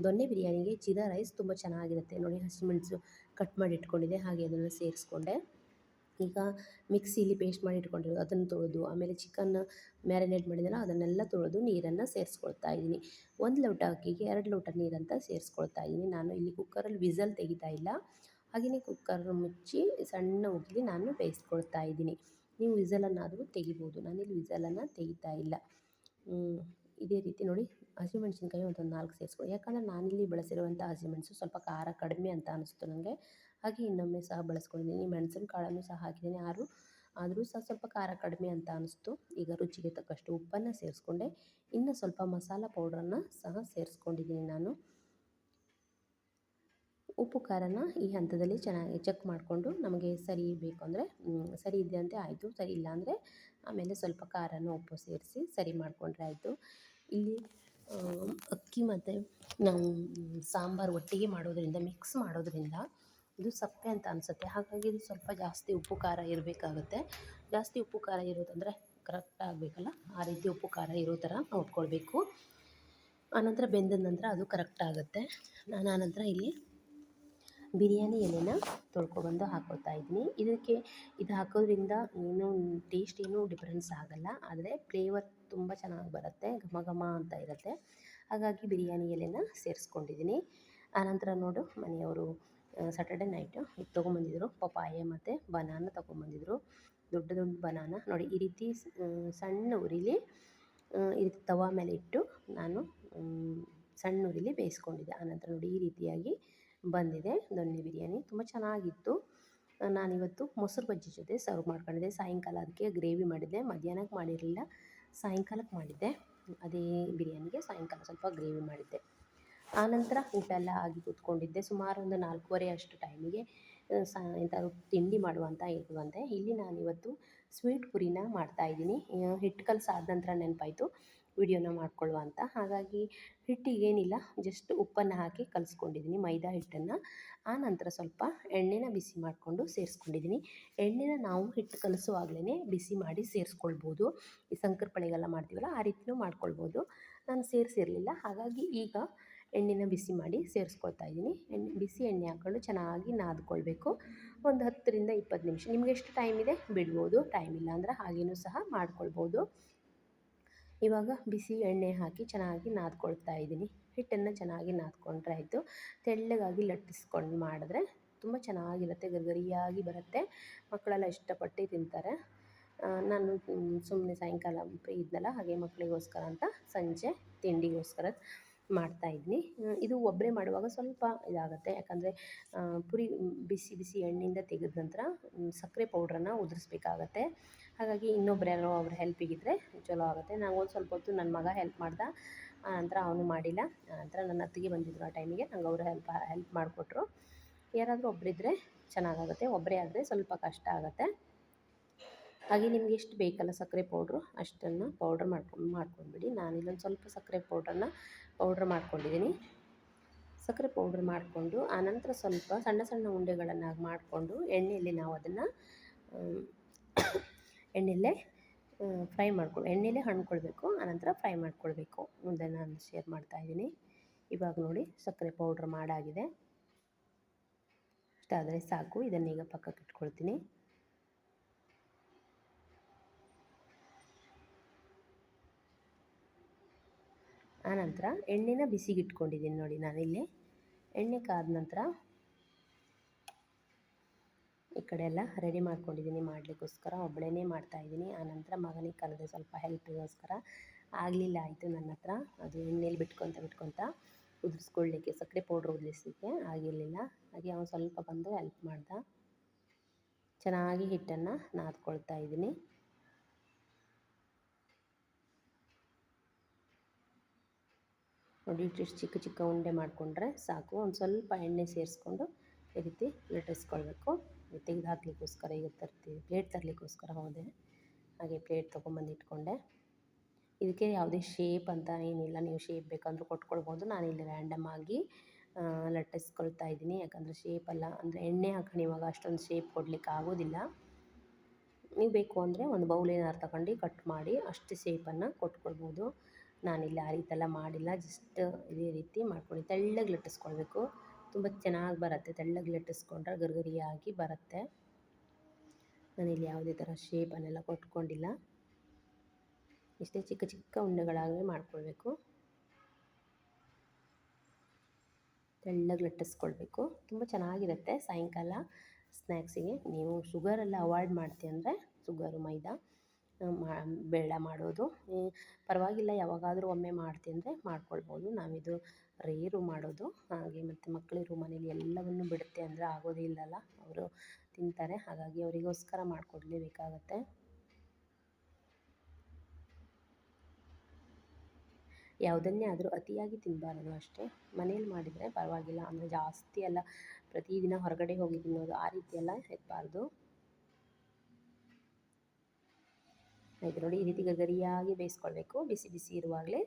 ದೊನ್ನೆ ಬಿರಿಯಾನಿಗೆ ಜೀರಾ ರೈಸ್ ತುಂಬ ಚೆನ್ನಾಗಿರುತ್ತೆ. ನೋಡಿ ಹಸಿಮೆಣಸು ಕಟ್ ಮಾಡಿ ಇಟ್ಕೊಂಡಿದ್ದೆ, ಹಾಗೆ ಅದನ್ನು ಸೇರಿಸ್ಕೊಂಡೆ. ಈಗ ಮಿಕ್ಸಿಲಿ ಪೇಸ್ಟ್ ಮಾಡಿ ಇಟ್ಕೊಂಡಿರೋದು ಅದನ್ನು ತೊಳೆದು, ಆಮೇಲೆ ಚಿಕನ್ ಮ್ಯಾರಿನೇಟ್ ಮಾಡಿದ್ದೆನಲ್ಲ ಅದನ್ನೆಲ್ಲ ತೊಳೆದು ನೀರನ್ನು ಸೇರಿಸ್ಕೊಳ್ತಾ ಇದ್ದೀನಿ. 1 ಲೋಟ ಅಕ್ಕಿಗೆ 2 ಲೋಟ ನೀರಂತ ಸೇರಿಸ್ಕೊಳ್ತಾ ಇದ್ದೀನಿ. ನಾನು ಇಲ್ಲಿ ಕುಕ್ಕರಲ್ಲಿ ವಿಸಲ್ ತೆಗಿತಾ ಇಲ್ಲ, ಹಾಗೆಯೇ ಕುಕ್ಕರ್ ಮುಚ್ಚಿ ಸಣ್ಣ ಉಗಿಲಿ ನಾನು ಬೇಯಿಸ್ಕೊಳ್ತಾ ಇದ್ದೀನಿ. ನೀವು ವಿಸಲನ್ನಾದರೂ ತೆಗಿಬೋದು, ನಾನಿಲ್ಲಿ ವಿಸಲನ್ನು ತೆಗಿತಾ ಇಲ್ಲ. ಇದೇ ರೀತಿ ನೋಡಿ ಹಸಿಮೆಣಸಿನ್ಕಾಯಿ ಒಂದು 4 ಸೇರಿಸ್ಕೊಳ್ಳಿ, ಯಾಕಂದರೆ ನಾನಿಲ್ಲಿ ಬಳಸಿರುವಂಥ ಹಸಿಮೆಣಸು ಸ್ವಲ್ಪ ಖಾರ ಕಡಿಮೆ ಅಂತ ಅನಿಸ್ತು ನನಗೆ, ಹಾಗೆ ಇನ್ನೊಮ್ಮೆ ಸಹ ಬಳಸ್ಕೊಂಡಿದ್ದೀನಿ. ಮೆಣಸಿನ ಕಾಳನ್ನು ಸಹ ಹಾಕಿದ್ದೀನಿ, ಆದರೂ ಸಹ ಸ್ವಲ್ಪ ಖಾರ ಕಡಿಮೆ ಅಂತ ಅನಿಸ್ತು. ಈಗ ರುಚಿಗೆ ತಕ್ಕಷ್ಟು ಉಪ್ಪನ್ನು ಸೇರಿಸ್ಕೊಂಡೆ, ಇನ್ನು ಸ್ವಲ್ಪ ಮಸಾಲ ಪೌಡ್ರನ್ನು ಸಹ ಸೇರಿಸ್ಕೊಂಡಿದ್ದೀನಿ ನಾನು. ಉಪ್ಪು ಖಾರನ ಈ ಹಂತದಲ್ಲಿ ಚೆನ್ನಾಗಿ ಚೆಕ್ ಮಾಡಿಕೊಂಡು ನಮಗೆ ಸರಿ ಬೇಕು ಅಂದರೆ ಸರಿ ಇದೆಯಂತೆ ಆಯಿತು, ಸರಿ ಇಲ್ಲ ಅಂದರೆ ಆಮೇಲೆ ಸ್ವಲ್ಪ ಖಾರನ ಉಪ್ಪು ಸೇರಿಸಿ ಸರಿ ಮಾಡಿಕೊಂಡ್ರೆ ಆಯಿತು. ಇಲ್ಲಿ ಅಕ್ಕಿ ಮತ್ತು ನಾವು ಸಾಂಬಾರು ಒಟ್ಟಿಗೆ ಮಾಡೋದರಿಂದ, ಮಿಕ್ಸ್ ಮಾಡೋದರಿಂದ ಇದು ಸಪ್ಪೆ ಅಂತ ಅನಿಸುತ್ತೆ, ಹಾಗಾಗಿ ಇದು ಸ್ವಲ್ಪ ಜಾಸ್ತಿ ಉಪ್ಪು ಖಾರ ಇರಬೇಕಾಗುತ್ತೆ. ಜಾಸ್ತಿ ಉಪ್ಪು ಖಾರ ಇರೋದಂದರೆ ಕರೆಕ್ಟ್ ಆಗಬೇಕಲ್ಲ, ಆ ರೀತಿ ಉಪ್ಪು ಖಾರ ಇರೋ ಥರ ನೋಡ್ಕೊಳ್ಬೇಕು. ಆನಂತರ ಬೆಂದ ನಂತರ ಅದು ಕರೆಕ್ಟ್ ಆಗುತ್ತೆ. ನಾನು ಆನಂತರ ಇಲ್ಲಿ ಬಿರಿಯಾನಿ ಎಲೆನ ತೊಳ್ಕೊಬಂದು ಹಾಕ್ಕೊಳ್ತಾ ಇದ್ದೀನಿ. ಇದು ಹಾಕೋದ್ರಿಂದ ಟೇಸ್ಟ್ ಏನೂ ಡಿಫ್ರೆನ್ಸ್ ಆಗೋಲ್ಲ, ಆದರೆ ಫ್ಲೇವರ್ ತುಂಬ ಚೆನ್ನಾಗಿ ಬರುತ್ತೆ, ಘಮ ಘಮ ಅಂತ ಇರುತ್ತೆ. ಹಾಗಾಗಿ ಬಿರಿಯಾನಿ ಎಲೆನ ಸೇರಿಸ್ಕೊಂಡಿದ್ದೀನಿ. ಆನಂತರ ನೋಡು ಮನೆಯವರು ಸ್ಯಾಟರ್ಡೆ ನೈಟು ಇದು ತೊಗೊಂಬಂದಿದ್ರು, ಪಪಾಯ ಮತ್ತು ಬನಾನ ತೊಗೊಂಬಂದಿದ್ರು. ದೊಡ್ಡ ದೊಡ್ಡ ಬನಾನ ನೋಡಿ ಈ ರೀತಿ ಸಣ್ಣ ಉರಿಲಿ ಈ ರೀತಿ ತವಾ ಮೇಲೆ ಇಟ್ಟು ನಾನು ಸಣ್ಣ ಉರಿಲಿ ಬೇಯಿಸ್ಕೊಂಡಿದ್ದೆ. ಆನಂತರ ನೋಡಿ ಈ ರೀತಿಯಾಗಿ ಬಂದಿದೆ ದೊನ್ನೆ ಬಿರಿಯಾನಿ, ತುಂಬ ಚೆನ್ನಾಗಿತ್ತು. ನಾನಿವತ್ತು ಮೊಸರು ಬಜ್ಜಿ ಜೊತೆ ಸರ್ವ್ ಮಾಡ್ಕೊಂಡಿದ್ದೆ. ಸಾಯಂಕಾಲ ಅದಕ್ಕೆ ಗ್ರೇವಿ ಮಾಡಿದ್ದೆ, ಮಧ್ಯಾಹ್ನಕ್ಕೆ ಮಾಡಿರಲಿಲ್ಲ, ಸಾಯಂಕಾಲಕ್ಕೆ ಮಾಡಿದ್ದೆ. ಅದೇ ಬಿರಿಯಾನಿಗೆ ಸಾಯಂಕಾಲ ಸ್ವಲ್ಪ ಗ್ರೇವಿ ಮಾಡಿದ್ದೆ. ಆನಂತರ ಊಟ ಎಲ್ಲ ಆಗಿ ಕೂತ್ಕೊಂಡಿದ್ದೆ. ಸುಮಾರು ಒಂದು 4:30 ಅಷ್ಟು ಟೈಮಿಗೆ ಎಂಥಾದ್ರು ತಿಂಡಿ ಮಾಡುವಂತ ಇರುವಂತೆ. ಇಲ್ಲಿ ನಾನಿವತ್ತು ಸ್ವೀಟ್ ಪುರಿನ ಮಾಡ್ತಾಯಿದ್ದೀನಿ. ಹಿಟ್ಟು ಕಲಸಾದ ನಂತರ ನೆನಪಾಯಿತು ವಿಡಿಯೋನ ಮಾಡ್ಕೊಳ್ಳುವ ಅಂತ, ಹಾಗಾಗಿ ಹಿಟ್ಟಿಗೇನಿಲ್ಲ, ಜಸ್ಟ್ ಉಪ್ಪನ್ನು ಹಾಕಿ ಕಲಿಸ್ಕೊಂಡಿದ್ದೀನಿ ಮೈದಾ ಹಿಟ್ಟನ್ನು. ಆನಂತರ ಸ್ವಲ್ಪ ಎಣ್ಣೆನ ಬಿಸಿ ಮಾಡಿಕೊಂಡು ಸೇರಿಸ್ಕೊಂಡಿದ್ದೀನಿ. ಎಣ್ಣೆನ ನಾವು ಹಿಟ್ಟು ಕಲಸುವಾಗಲೇ ಬಿಸಿ ಮಾಡಿ ಸೇರಿಸ್ಕೊಳ್ಬೋದು, ಈ ಶಂಕರಪಳೆಗೆಲ್ಲ ಮಾಡ್ತೀವಲ್ಲ ಆ ರೀತಿಯೂ ಮಾಡ್ಕೊಳ್ಬೋದು. ನಾನು ಸೇರಿಸಿರಲಿಲ್ಲ, ಹಾಗಾಗಿ ಈಗ ಎಣ್ಣೆನ ಬಿಸಿ ಮಾಡಿ ಸೇರಿಸ್ಕೊಳ್ತಾ ಇದ್ದೀನಿ. ಬಿಸಿ ಎಣ್ಣೆ ಹಾಕ್ಕೊಂಡು ಚೆನ್ನಾಗಿ ನಾದ್ಕೊಳ್ಬೇಕು. ಒಂದು 10ರಿಂದ 20 ನಿಮಿಷ, ನಿಮ್ಗೆ ಎಷ್ಟು ಟೈಮ್ ಇದೆ ಬಿಡ್ಬೋದು, ಟೈಮ್ ಇಲ್ಲ ಅಂದರೆ ಹಾಗೇನೂ ಸಹ ಮಾಡ್ಕೊಳ್ಬೋದು. ಇವಾಗ ಬಿಸಿ ಎಣ್ಣೆ ಹಾಕಿ ಚೆನ್ನಾಗಿ ನಾದ್ಕೊಳ್ತಾ ಇದ್ದೀನಿ. ಹಿಟ್ಟನ್ನು ಚೆನ್ನಾಗಿ ನಾದ್ಕೊಂಡ್ರೆ ಆಯಿತು. ತೆಳ್ಳಗಾಗಿ ಲಟ್ಟಿಸ್ಕೊಂಡು ಮಾಡಿದ್ರೆ ತುಂಬ ಚೆನ್ನಾಗಿರುತ್ತೆ, ಗರಿಗರಿಯಾಗಿ ಬರುತ್ತೆ, ಮಕ್ಕಳೆಲ್ಲ ಇಷ್ಟಪಟ್ಟು ತಿಂತಾರೆ. ನಾನು ಸುಮ್ಮನೆ ಸಾಯಂಕಾಲ ಫ್ರೀ ಇದ್ನಲ್ಲ, ಹಾಗೆ ಮಕ್ಕಳಿಗೋಸ್ಕರ ಅಂತ ಸಂಜೆ ತಿಂಡಿಗೋಸ್ಕರ ಮಾಡ್ತಾಯಿದ್ದೀನಿ. ಇದು ಒಬ್ಬರೇ ಮಾಡುವಾಗ ಸ್ವಲ್ಪ ಇದಾಗುತ್ತೆ, ಯಾಕಂದರೆ ಪುರಿ ಬಿಸಿ ಬಿಸಿ ಎಣ್ಣೆಯಿಂದ ತೆಗೆದ ನಂತರ ಸಕ್ಕರೆ ಪೌಡ್ರನ್ನು ಉದುರಿಸ್ಬೇಕಾಗತ್ತೆ. ಹಾಗಾಗಿ ಇನ್ನೊಬ್ರು ಯಾರೋ ಅವ್ರ ಹೆಲ್ಪಿಗಿದ್ರೆ ಚಲೋ ಆಗುತ್ತೆ. ನಾನು ಒಂದು ಸ್ವಲ್ಪ ಹೊತ್ತು ನನ್ನ ಮಗ ಹೆಲ್ಪ್ ಮಾಡ್ದೆ, ಆನಂತರ ಅವನು ಮಾಡಿಲ್ಲ. ಆನಂತರ ನನ್ನ ಅತ್ತಿಗೆ ಬಂದಿದ್ದರು ಆ ಟೈಮಿಗೆ, ನಂಗೆ ಅವರು ಹೆಲ್ಪ್ ಮಾಡಿಕೊಟ್ರು. ಯಾರಾದರೂ ಒಬ್ಬರಿದ್ದರೆ ಚೆನ್ನಾಗಾಗುತ್ತೆ, ಒಬ್ಬರೇ ಆದರೆ ಸ್ವಲ್ಪ ಕಷ್ಟ ಆಗುತ್ತೆ. ಹಾಗೆ ನಿಮ್ಗೆ ಎಷ್ಟು ಬೇಕಲ್ಲ ಸಕ್ಕರೆ ಪೌಡ್ರು ಅಷ್ಟನ್ನು ಪೌಡ್ರ್ ಮಾಡ್ಕೊಂಡ್ಬಿಡಿ. ನಾನಿಲ್ಲೊಂದು ಸ್ವಲ್ಪ ಸಕ್ಕರೆ ಪೌಡ್ರ್ ಮಾಡ್ಕೊಂಡಿದ್ದೀನಿ. ಸಕ್ಕರೆ ಪೌಡ್ರ್ ಮಾಡಿಕೊಂಡು ಆನಂತರ ಸ್ವಲ್ಪ ಸಣ್ಣ ಸಣ್ಣ ಉಂಡೆಗಳನ್ನಾಗಿ ಮಾಡಿಕೊಂಡು ಎಣ್ಣೆಯಲ್ಲಿ ನಾವು ಅದನ್ನು ಎಣ್ಣೆಯಲ್ಲೇ ಎಣ್ಣೆಯಲ್ಲೇ ಹಣ್ಕೊಳ್ಬೇಕು. ಆನಂತರ ಫ್ರೈ ಮಾಡ್ಕೊಳ್ಬೇಕು. ಮುಂದೆ ನಾನು ಶೇರ್ ಮಾಡ್ತಾಯಿದ್ದೀನಿ. ಇವಾಗ ನೋಡಿ ಸಕ್ಕರೆ ಪೌಡ್ರ್ ಮಾಡಾಗಿದೆ. ಇಷ್ಟಾದರೆ ಸಾಕು. ಇದನ್ನೀಗ ಪಕ್ಕಕ್ಕೆ ಇಟ್ಕೊಳ್ತೀನಿ. ಆನಂತರ ಎಣ್ಣೆನ ಬಿಸಿಗೆ ಇಟ್ಕೊಂಡಿದ್ದೀನಿ ನೋಡಿ ನಾನಿಲ್ಲಿ. ಎಣ್ಣೆ ಕಾದ ನಂತರ ಈ ಕಡೆ ಎಲ್ಲ ರೆಡಿ ಮಾಡ್ಕೊಂಡಿದ್ದೀನಿ ಮಾಡಲಿಕ್ಕೋಸ್ಕರ. ಒಬ್ಬಳೇ ಮಾಡ್ತಾಯಿದ್ದೀನಿ. ಆನಂತರ ಮಗನಿಗೆ ಕರೆದೆ ಸ್ವಲ್ಪ ಹೆಲ್ಪಿಗೋಸ್ಕರ. ಆಗಲಿಲ್ಲ ಆಯಿತು ನನ್ನ ಹತ್ರ, ಅದು ಎಣ್ಣೆಲಿ ಬಿಟ್ಕೊತ ಉದುರಿಸ್ಕೊಳ್ಳಿಕ್ಕೆ, ಸಕ್ಕರೆ ಪೌಡ್ರ್ ಉದುರಿಸಲಿಕ್ಕೆ ಆಗಿರಲಿಲ್ಲ. ಹಾಗೆ ಅವನು ಸ್ವಲ್ಪ ಬಂದು ಹೆಲ್ಪ್ ಮಾಡ್ದ. ಚೆನ್ನಾಗಿ ಹಿಟ್ಟನ್ನು ನಾದ್ಕೊಳ್ತಾ ಇದ್ದೀನಿ. ನೋಡಿ ಇಷ್ಟು ಚಿಕ್ಕ ಚಿಕ್ಕ ಉಂಡೆ ಮಾಡಿಕೊಂಡ್ರೆ ಸಾಕು. ಒಂದು ಸ್ವಲ್ಪ ಎಣ್ಣೆ ಸೇರಿಸ್ಕೊಂಡು ಈ ರೀತಿ ಲಟ್ಟಿಸ್ಕೊಳ್ಬೇಕು. ತೆಗೆದು ಹಾಕಲಿಕ್ಕೋಸ್ಕರ ಈಗ ಪ್ಲೇಟ್ ತರಲಿಕ್ಕೋಸ್ಕರ ಹೋದೆ. ಹಾಗೆ ಪ್ಲೇಟ್ ತೊಗೊಂಬಂದು ಇಟ್ಕೊಂಡೆ. ಇದಕ್ಕೆ ಯಾವುದೇ ಶೇಪ್ ಅಂತ ಏನಿಲ್ಲ, ನೀವು ಶೇಪ್ ಬೇಕಂದ್ರೂ ಕೊಟ್ಕೊಳ್ಬೋದು. ನಾನಿಲ್ಲಿ ರ್ಯಾಂಡಮ್ ಆಗಿ ಲಟ್ಟಿಸ್ಕೊಳ್ತಾ ಇದ್ದೀನಿ. ಯಾಕಂದರೆ ಶೇಪಲ್ಲ ಅಂದರೆ ಎಣ್ಣೆ ಹಾಕೊಂಡು ಇವಾಗ ಅಷ್ಟೊಂದು ಶೇಪ್ ಕೊಡಲಿಕ್ಕೆ ಆಗೋದಿಲ್ಲ. ನೀವು ಬೇಕು ಅಂದರೆ ಒಂದು ಬೌಲ್ ಏನಾದ್ರು ತಗೊಂಡು ಕಟ್ ಮಾಡಿ ಅಷ್ಟು ಶೇಪನ್ನು ಕೊಟ್ಕೊಳ್ಬೋದು. ನಾನಿಲ್ಲಿ ಆ ರೀತಿ ಎಲ್ಲ ಮಾಡಿಲ್ಲ. ಜಸ್ಟ್ ಇದೇ ರೀತಿ ಮಾಡ್ಕೊಂಡು ತೆಳ್ಳಗೆ ಲಟ್ಟಿಸ್ಕೊಳ್ಬೇಕು. ತುಂಬ ಚೆನ್ನಾಗಿ ಬರುತ್ತೆ. ತೆಳ್ಳಗೆ ಲಟ್ಟಿಸ್ಕೊಂಡ್ರೆ ಗರಿಗರಿಯಾಗಿ ಬರುತ್ತೆ. ನಾನಿಲ್ಲಿ ಯಾವುದೇ ಥರ ಶೇಪನ್ನೆಲ್ಲ ಕೊಟ್ಕೊಂಡಿಲ್ಲ. ಇಷ್ಟೇ ಚಿಕ್ಕ ಚಿಕ್ಕ ಉಂಡೆಗಳಾಗಿ ಮಾಡ್ಕೊಳ್ಬೇಕು. ತೆಳ್ಳಗೆ ಲಟ್ಟಿಸ್ಕೊಳ್ಬೇಕು. ತುಂಬ ಚೆನ್ನಾಗಿರುತ್ತೆ ಸಾಯಂಕಾಲ ಸ್ನ್ಯಾಕ್ಸಿಗೆ. ನೀವು ಶುಗರೆಲ್ಲ ಅವಾಯ್ಡ್ ಮಾಡ್ತೀವಿ ಅಂದರೆ ಶುಗರು, ಮೈದಾ, ಬೆಲ್ಲ ಮಾಡೋದು ಪರವಾಗಿಲ್ಲ. ಯಾವಾಗಾದರೂ ಒಮ್ಮೆ ಮಾಡ್ತೀನಿ ಅಂದರೆ ಮಾಡ್ಕೊಳ್ಬೋದು. ನಾವಿದು ರೇರು ಮಾಡೋದು. ಹಾಗೆ ಮತ್ತು ಮಕ್ಕಳಿರೋ ಮನೇಲಿ ಎಲ್ಲವನ್ನು ಬಿಡುತ್ತೆ ಅಂದರೆ ಆಗೋದೇ ಇಲ್ಲಲ್ಲ, ಅವರು ತಿಂತಾರೆ. ಹಾಗಾಗಿ ಅವರಿಗೋಸ್ಕರ ಮಾಡಿಕೊಡ್ಲೇಬೇಕಾಗತ್ತೆ. ಯಾವುದನ್ನೇ ಆದರೂ ಅತಿಯಾಗಿ ತಿನ್ನಬಾರದು ಅಷ್ಟೇ. ಮನೇಲಿ ಮಾಡಿದರೆ ಪರವಾಗಿಲ್ಲ, ಅಂದರೆ ಜಾಸ್ತಿ ಎಲ್ಲ ಪ್ರತಿದಿನ ಹೊರಗಡೆ ಹೋಗಿ ತಿನ್ನೋದು ಆ ರೀತಿ ಎಲ್ಲ ಇರಬಾರ್ದು. ಆಯಿತು ನೋಡಿ, ಈ ರೀತಿ ಗರಿಯಾಗಿ ಬೇಯಿಸ್ಕೊಳ್ಬೇಕು. ಬಿಸಿ ಬಿಸಿ ಇರುವಾಗಲೇ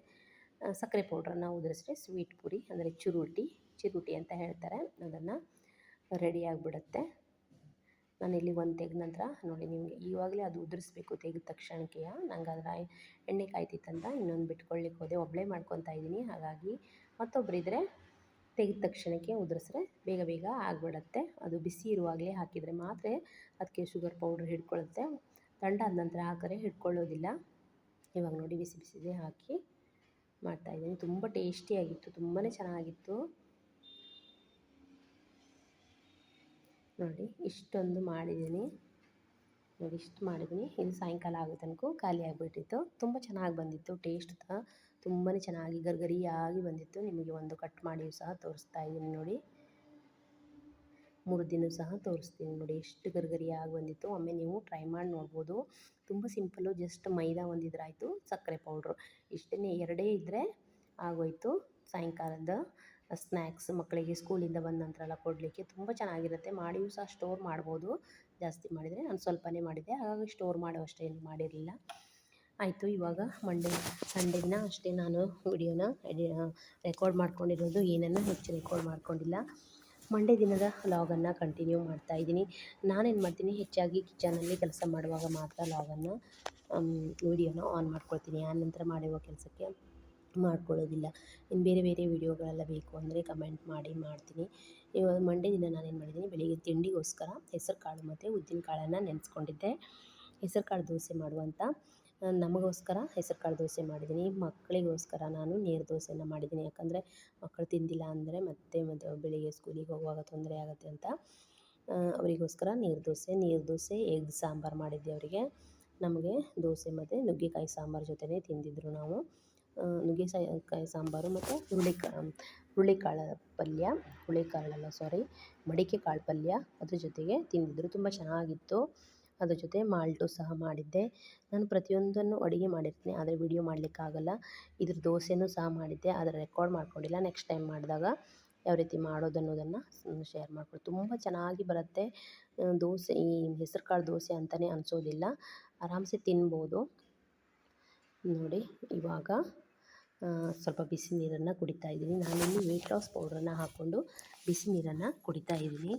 ಸಕ್ಕರೆ ಪೌಡ್ರನ್ನು ಉದುರಿಸಿದ್ರೆ ಸ್ವೀಟ್ ಪುರಿ ಅಂದರೆ ಚಿರುಟಿ ಅಂತ ಹೇಳ್ತಾರೆ, ಅದನ್ನು ರೆಡಿ ಆಗಿಬಿಡುತ್ತೆ. ನಾನಿಲ್ಲಿ ಒಂದು ತೆಗೆದ ನಂತರ ನೋಡಿ ನಿಮಗೆ ಇವಾಗಲೇ ಅದು ಉದುರಿಸ್ಬೇಕು. ತೆಗೆದ ತಕ್ಷಣಕ್ಕೆ ನಂಗೆ ಅದರ ಎಣ್ಣೆ ಕಾಯ್ತಿತ್ತಂತ ಇನ್ನೊಂದು ಬಿಟ್ಕೊಳ್ಳಿಕ್ಕೆ ಹೋದೆ. ಒಬ್ಬಳೇ ಮಾಡ್ಕೊತಾ ಇದ್ದೀನಿ. ಹಾಗಾಗಿ ಮತ್ತೊಬ್ಬರಿದ್ದರೆ ತೆಗೆದ ತಕ್ಷಣಕ್ಕೆ ಉದುರಿಸ್ರೆ ಬೇಗ ಬೇಗ ಆಗಿಬಿಡತ್ತೆ. ಅದು ಬಿಸಿ ಇರುವಾಗಲೇ ಹಾಕಿದರೆ ಮಾತ್ರ ಅದಕ್ಕೆ ಶುಗರ್ ಪೌಡ್ರ್ ಹಿಡ್ಕೊಳ್ಳುತ್ತೆ. ತಣ್ಣಾದ ನಂತರ ಹಾಕಿದ್ರೆ ಹಿಡ್ಕೊಳ್ಳೋದಿಲ್ಲ. ಇವಾಗ ನೋಡಿ ಬಿಸಿ ಬಿಸಿದೇ ಹಾಕಿ ಮಾಡ್ತಾಯಿದ್ದೀನಿ. ತುಂಬ ಟೇಸ್ಟಿಯಾಗಿತ್ತು, ತುಂಬಾ ಚೆನ್ನಾಗಿತ್ತು. ನೋಡಿ ಇಷ್ಟೊಂದು ಮಾಡಿದ್ದೀನಿ. ನೋಡಿ ಇಷ್ಟು ಮಾಡಿದ್ದೀನಿ. ಇದು ಸಾಯಂಕಾಲ ಆಗೋ ತನಕ ಖಾಲಿ ಆಗಿಬಿಟ್ಟಿತ್ತು. ತುಂಬ ಚೆನ್ನಾಗಿ ಬಂದಿತ್ತು. ಟೇಸ್ಟ್ ತುಂಬಾ ಚೆನ್ನಾಗಿ ಗರಿಗರಿಯಾಗಿ ಬಂದಿತ್ತು. ನಿಮಗೆ ಒಂದು ಕಟ್ ಮಾಡಿಯೂ ಸಹ ತೋರಿಸ್ತಾ ಇದ್ದೀನಿ ನೋಡಿ. ಮುರಿದಿನೂ ಸಹ ತೋರಿಸ್ತೀನಿ ನೋಡಿ ಎಷ್ಟು ಗರಿಗರಿಯಾಗಿ ಬಂದಿತ್ತು. ಒಮ್ಮೆ ನೀವು ಟ್ರೈ ಮಾಡಿ ನೋಡ್ಬೋದು. ತುಂಬ ಸಿಂಪಲ್ಲು. ಜಸ್ಟ್ ಮೈದಾ ಒಂದಿದ್ರಾಯಿತು, ಸಕ್ಕರೆ ಪೌಡ್ರು ಇಷ್ಟೇ, ಎರಡೇ ಇದ್ದರೆ ಆಗೋಯಿತು. ಸಾಯಂಕಾಲದ ಸ್ನ್ಯಾಕ್ಸ್ ಮಕ್ಕಳಿಗೆ ಸ್ಕೂಲಿಂದ ಬಂದ ನಂತರ ಎಲ್ಲ ಕೊಡಲಿಕ್ಕೆ ತುಂಬ ಚೆನ್ನಾಗಿರುತ್ತೆ. ಮಾಡಿಯೂ ಸಹ ಸ್ಟೋರ್ ಮಾಡ್ಬೋದು. ಜಾಸ್ತಿ ಮಾಡಿದರೆ ನಾನು ಸ್ವಲ್ಪನೇ ಮಾಡಿದ್ದೆ, ಹಾಗಾಗಿ ಸ್ಟೋರ್ ಮಾಡೋವಷ್ಟು ಏನು ಮಾಡಿರಲಿಲ್ಲ. ಆಯಿತು. ಇವಾಗ ಸಂಡೇ ದಿನ ಅಷ್ಟೇ ನಾನು ವಿಡಿಯೋನ ರೆಕಾರ್ಡ್ ಮಾಡ್ಕೊಂಡಿರೋದು. ಏನನ್ನು ಹೆಚ್ಚು ರೆಕಾರ್ಡ್ ಮಾಡ್ಕೊಂಡಿಲ್ಲ. ಮಂಡೇ ದಿನದ ವ್ಲಾಗನ್ನು ಕಂಟಿನ್ಯೂ ಮಾಡ್ತಾಯಿದ್ದೀನಿ. ನಾನೇನು ಮಾಡ್ತೀನಿ, ಹೆಚ್ಚಾಗಿ ಕಿಚನಲ್ಲಿ ಕೆಲಸ ಮಾಡುವಾಗ ಮಾತ್ರ ವ್ಲಾಗನ್ನು ವಿಡಿಯೋನ ಆನ್ ಮಾಡ್ಕೊಳ್ತೀನಿ. ಆನಂತರ ಮಾಡಿರುವ ಕೆಲಸಕ್ಕೆ ಮಾಡ್ಕೊಳ್ಳೋದಿಲ್ಲ. ಇನ್ನು ಬೇರೆ ಬೇರೆ ವಿಡಿಯೋಗಳೆಲ್ಲ ಬೇಕು ಅಂದರೆ ಕಮೆಂಟ್ ಮಾಡಿ ಮಾಡ್ತೀನಿ. ಇವಾಗ ಮಂಡೇ ದಿನ ನಾನೇನು ಮಾಡಿದ್ದೀನಿ, ಬೆಳಿಗ್ಗೆ ತಿಂಡಿಗೋಸ್ಕರ ಹೆಸರು ಕಾಳು ಮತ್ತು ಉದ್ದಿನ ಕಾಳನ್ನು ನೆನೆಸ್ಕೊಂಡಿದ್ದೆ. ಹೆಸರು ಕಾಳು ದೋಸೆ ಮಾಡುವಂಥ ನಮಗೋಸ್ಕರ ಹೆಸರು ಕಾಳು ದೋಸೆ ಮಾಡಿದ್ದೀನಿ. ಮಕ್ಕಳಿಗೋಸ್ಕರ ನಾನು ನೀರು ದೋಸೆನ ಮಾಡಿದ್ದೀನಿ. ಯಾಕಂದರೆ ಮಕ್ಕಳು ತಿಂದಿಲ್ಲ ಅಂದರೆ ಮತ್ತೆ ಬೆಳಿಗ್ಗೆ ಸ್ಕೂಲಿಗೆ ಹೋಗುವಾಗ ತೊಂದರೆ ಆಗುತ್ತೆ ಅಂತ ಅವರಿಗೋಸ್ಕರ ನೀರು ದೋಸೆ ಎಗ್ ಸಾಂಬಾರು ಮಾಡಿದ್ದೆ ಅವರಿಗೆ. ನಮಗೆ ದೋಸೆ ಮತ್ತು ನುಗ್ಗೆಕಾಯಿ ಸಾಂಬಾರು ಜೊತೆನೇ ತಿಂದಿದ್ರು ನಾವು. ನುಗ್ಗೆಕಾಯಿ ಸಾಂಬಾರು ಮತ್ತು ಮಡಿಕೆ ಕಾಳು ಪಲ್ಯ ಅದ್ರ ಜೊತೆಗೆ ತಿಂದಿದ್ರು. ತುಂಬ ಚೆನ್ನಾಗಿತ್ತು. ಅದ್ರ ಜೊತೆ ಮಾಲ್ಟು ಸಹ ಮಾಡಿದ್ದೆ. ನಾನು ಪ್ರತಿಯೊಂದನ್ನು ಅಡುಗೆ ಮಾಡಿರ್ತೀನಿ, ಆದರೆ ವಿಡಿಯೋ ಮಾಡಲಿಕ್ಕಾಗಲ್ಲ. ಇದ್ರ ದೋಸೆನೂ ಸಹ ಮಾಡಿದ್ದೆ, ಆದರೆ ರೆಕಾರ್ಡ್ ಮಾಡ್ಕೊಂಡಿಲ್ಲ. ನೆಕ್ಸ್ಟ್ ಟೈಮ್ ಮಾಡಿದಾಗ ಯಾವ ರೀತಿ ಮಾಡೋದು ಅನ್ನೋದನ್ನು ಶೇರ್ ಮಾಡ್ಕೊಳ್ಳಿ. ತುಂಬ ಚೆನ್ನಾಗಿ ಬರುತ್ತೆ ದೋಸೆ. ಈ ಹೆಸರು ಕಾಳು ದೋಸೆ ಅಂತಲೇ ಅನಿಸೋದಿಲ್ಲ, ಆರಾಮ್ಸೆ ತಿನ್ಬೋದು. ನೋಡಿ ಇವಾಗ ಸ್ವಲ್ಪ ಬಿಸಿ ನೀರನ್ನು ಕುಡಿತಾ ಇದ್ದೀನಿ. ನಾನಿಲ್ಲಿ ವೆಯ್ಟ್ ಲಾಸ್ ಪೌಡ್ರನ್ನು ಹಾಕ್ಕೊಂಡು ಬಿಸಿ ನೀರನ್ನು ಕುಡಿತಾ ಇದ್ದೀನಿ.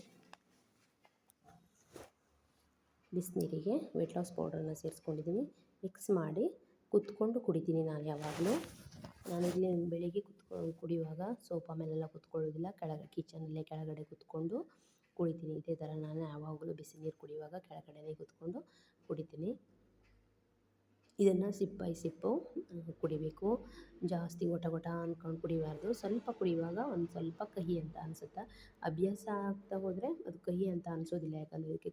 ಬಿಸಿನೀರಿಗೆ ವೆಯ್ಟ್ ಲಾಸ್ ಪೌಡ್ರನ್ನು ಸೇರಿಸ್ಕೊಂಡಿದ್ದೀನಿ. ಮಿಕ್ಸ್ ಮಾಡಿ ಕುತ್ಕೊಂಡು ಕುಡಿತೀನಿ ನಾನು ಯಾವಾಗಲೂ. ನಾನಿಲ್ಲಿ ಬೆಳಿಗ್ಗೆ ಕುಡಿಯುವಾಗ ಸೋಫಾ ಮೇಲೆಲ್ಲ ಕುತ್ಕೊಳ್ಳೋದಿಲ್ಲ, ಕಿಚನಲ್ಲೇ ಕೆಳಗಡೆ ಕುತ್ಕೊಂಡು ಕುಡಿತೀನಿ. ಇದೇ ಥರ ನಾನು ಯಾವಾಗಲೂ ಬಿಸಿ ನೀರು ಕುಡಿಯುವಾಗ ಕೆಳಗಡೆನೇ ಕುತ್ಕೊಂಡು ಕುಡಿತೀನಿ. ಇದನ್ನು ಸಿಪ್ ಬೈ ಸಿಪ್ಪು ಕುಡಿಬೇಕು. ಜಾಸ್ತಿ ಗೊಟ ಗೊಟ ಅಂದ್ಕೊಂಡು ಕುಡಿಬಾರ್ದು. ಸ್ವಲ್ಪ ಕುಡಿಯುವಾಗ ಒಂದು ಸ್ವಲ್ಪ ಕಹಿ ಅಂತ ಅನಿಸುತ್ತೆ. ಅಭ್ಯಾಸ ಆಗ್ತಾ ಹೋದರೆ ಅದು ಕಹಿ ಅಂತ ಅನಿಸೋದಿಲ್ಲ, ಯಾಕಂದರೆ ಇದಕ್ಕೆ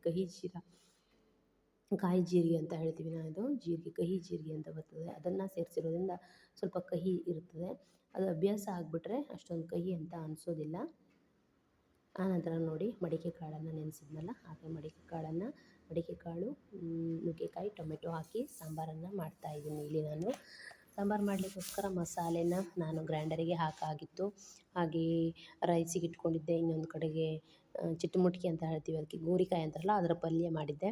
ಕಾಯಿ ಜೀರಿಗೆ ಅಂತ ಹೇಳ್ತೀವಿ ನಾವು. ಜೀರಿಗೆ, ಕಹಿ ಜೀರಿಗೆ ಅಂತ ಬರ್ತದೆ, ಅದನ್ನು ಸೇರಿಸಿರೋದ್ರಿಂದ ಸ್ವಲ್ಪ ಕಹಿ ಇರ್ತದೆ. ಅದು ಅಭ್ಯಾಸ ಆಗಿಬಿಟ್ರೆ ಅಷ್ಟೊಂದು ಕಹಿ ಅಂತ ಅನಿಸೋದಿಲ್ಲ. ಆನಂತರ ನೋಡಿ ಮಡಿಕೆ ಕಾಳನ್ನು ನೆನೆಸಿದ್ನಲ್ಲ, ಹಾಗೆ ಮಡಿಕೆ ಕಾಳು, ನುಗ್ಗೆಕಾಯಿ, ಟೊಮೆಟೊ ಹಾಕಿ ಸಾಂಬಾರನ್ನು ಮಾಡ್ತಾಯಿದ್ದೀನಿ ಇಲ್ಲಿ ನಾನು. ಸಾಂಬಾರು ಮಾಡಲಿಕ್ಕೋಸ್ಕರ ಮಸಾಲೆನ ನಾನು ಗ್ರೈಂಡರಿಗೆ ಹಾಕಾಗಿತ್ತು. ಹಾಗೇ ರೈಸಿಗೆ ಇಟ್ಕೊಂಡಿದ್ದೆ. ಇನ್ನೊಂದು ಕಡೆಗೆ ಚಿಟ್ಟಮುಟ್ಕಿ ಅಂತ ಹೇಳ್ತೀವಿ, ಅದಕ್ಕೆ ಗೋರಿಕಾಯಿ ಅಂತಾರಲ್ಲ, ಅದರ ಪಲ್ಯ ಮಾಡಿದ್ದೆ.